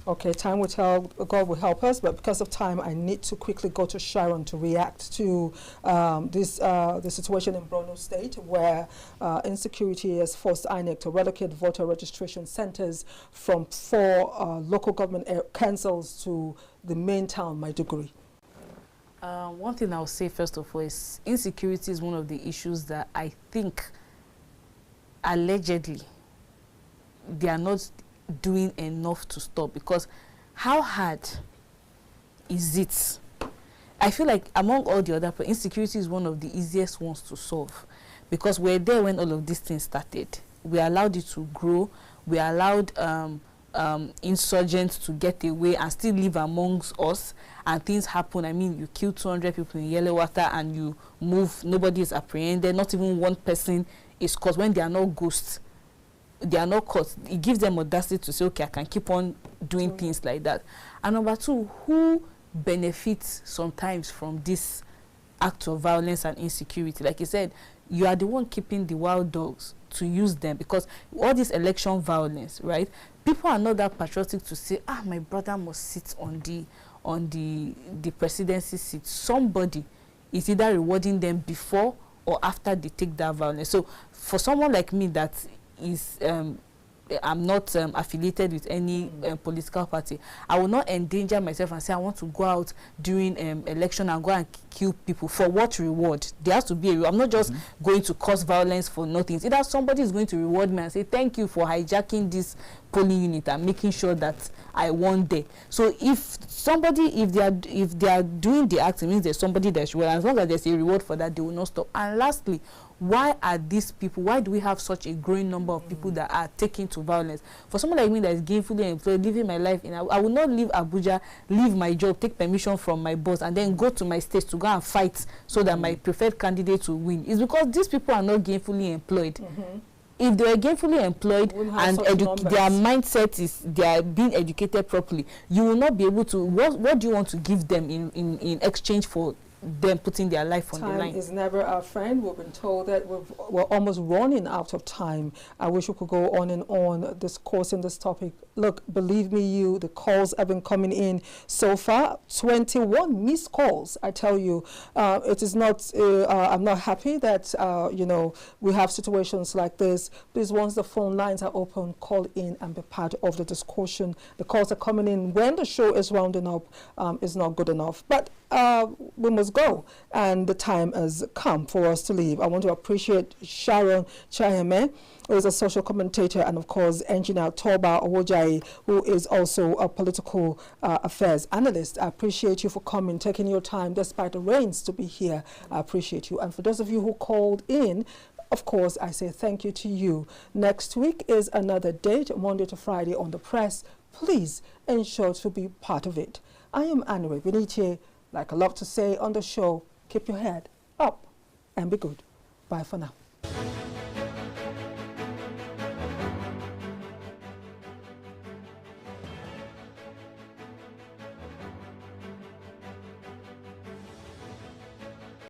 Okay, time will tell, God will help us, but because of time, I need to quickly go to Sharon to react to the situation in Borno State, where insecurity has forced INEC to relocate voter registration centers from 4 local government councils to the main town, Maiduguri. One thing I'll say first of all is insecurity is one of the issues that I think allegedly they are not doing enough to stop, because how hard is it? I feel like among all the other, insecurity is one of the easiest ones to solve, because we're there when all of these things started. We allowed it to grow. We allowed insurgents to get away and still live amongst us, and things happen. I mean, you kill 200 people in Yellow Water and you move, nobody is apprehended, not even one person is caught. When they are not ghosts, they are not caught. It gives them audacity to say, okay, I can keep on doing things like that. And number 2, who benefits sometimes from this act of violence and insecurity? Like you said, you are the one keeping the wild dogs to use them, because all this election violence, right? People are not that patriotic to say, my brother must sit on the presidency seat. Somebody is either rewarding them before or after they take that violence. So for someone like me that is I'm not affiliated with any political party, I will not endanger myself and say I want to go out during election and go and kill people. For what reward? There has to be a reward. I'm not just going to cause violence for nothing. Either somebody is going to reward me and say thank you for hijacking this polling unit and making sure that I won there. So if somebody, if they are doing the act, it means there's somebody that should, as long as there's a reward for that, they will not stop. And lastly, why are these people, why do we have such a growing number of people that are taking to violence? For someone like me that is gainfully employed, living my life I will not leave Abuja, leave my job, take permission from my boss, and then go to my state to go and fight so that my preferred candidate will win. It's because these people are not gainfully employed. If they are gainfully employed and their mindset is they are being educated properly, you will not be able to. What do you want to give them in exchange for them putting their life on the line? Time is never our friend. We've been told that we're almost running out of time. I wish we could go on and on discussing this topic. Look, believe me, the calls have been coming in so far. 21 missed calls. I tell you, it is not. I'm not happy that we have situations like this. Please, once the phone lines are open, call in and be part of the discussion. The calls are coming in when the show is rounding up. Is not good enough, but we must go, and the time has come for us to leave. I want to appreciate Sharon Chiahemen, who is a social commentator, and of course Engineer Toba Owojaiye, who is also a political affairs analyst. I appreciate you for coming, taking your time despite the rains to be here. I appreciate you. And for those of you who called in, of course, I say thank you to you. Next week is another date, Monday to Friday on The Press. Please ensure to be part of it. I am Anire Binitie. Like I love to say on the show, keep your head up and be good. Bye for now.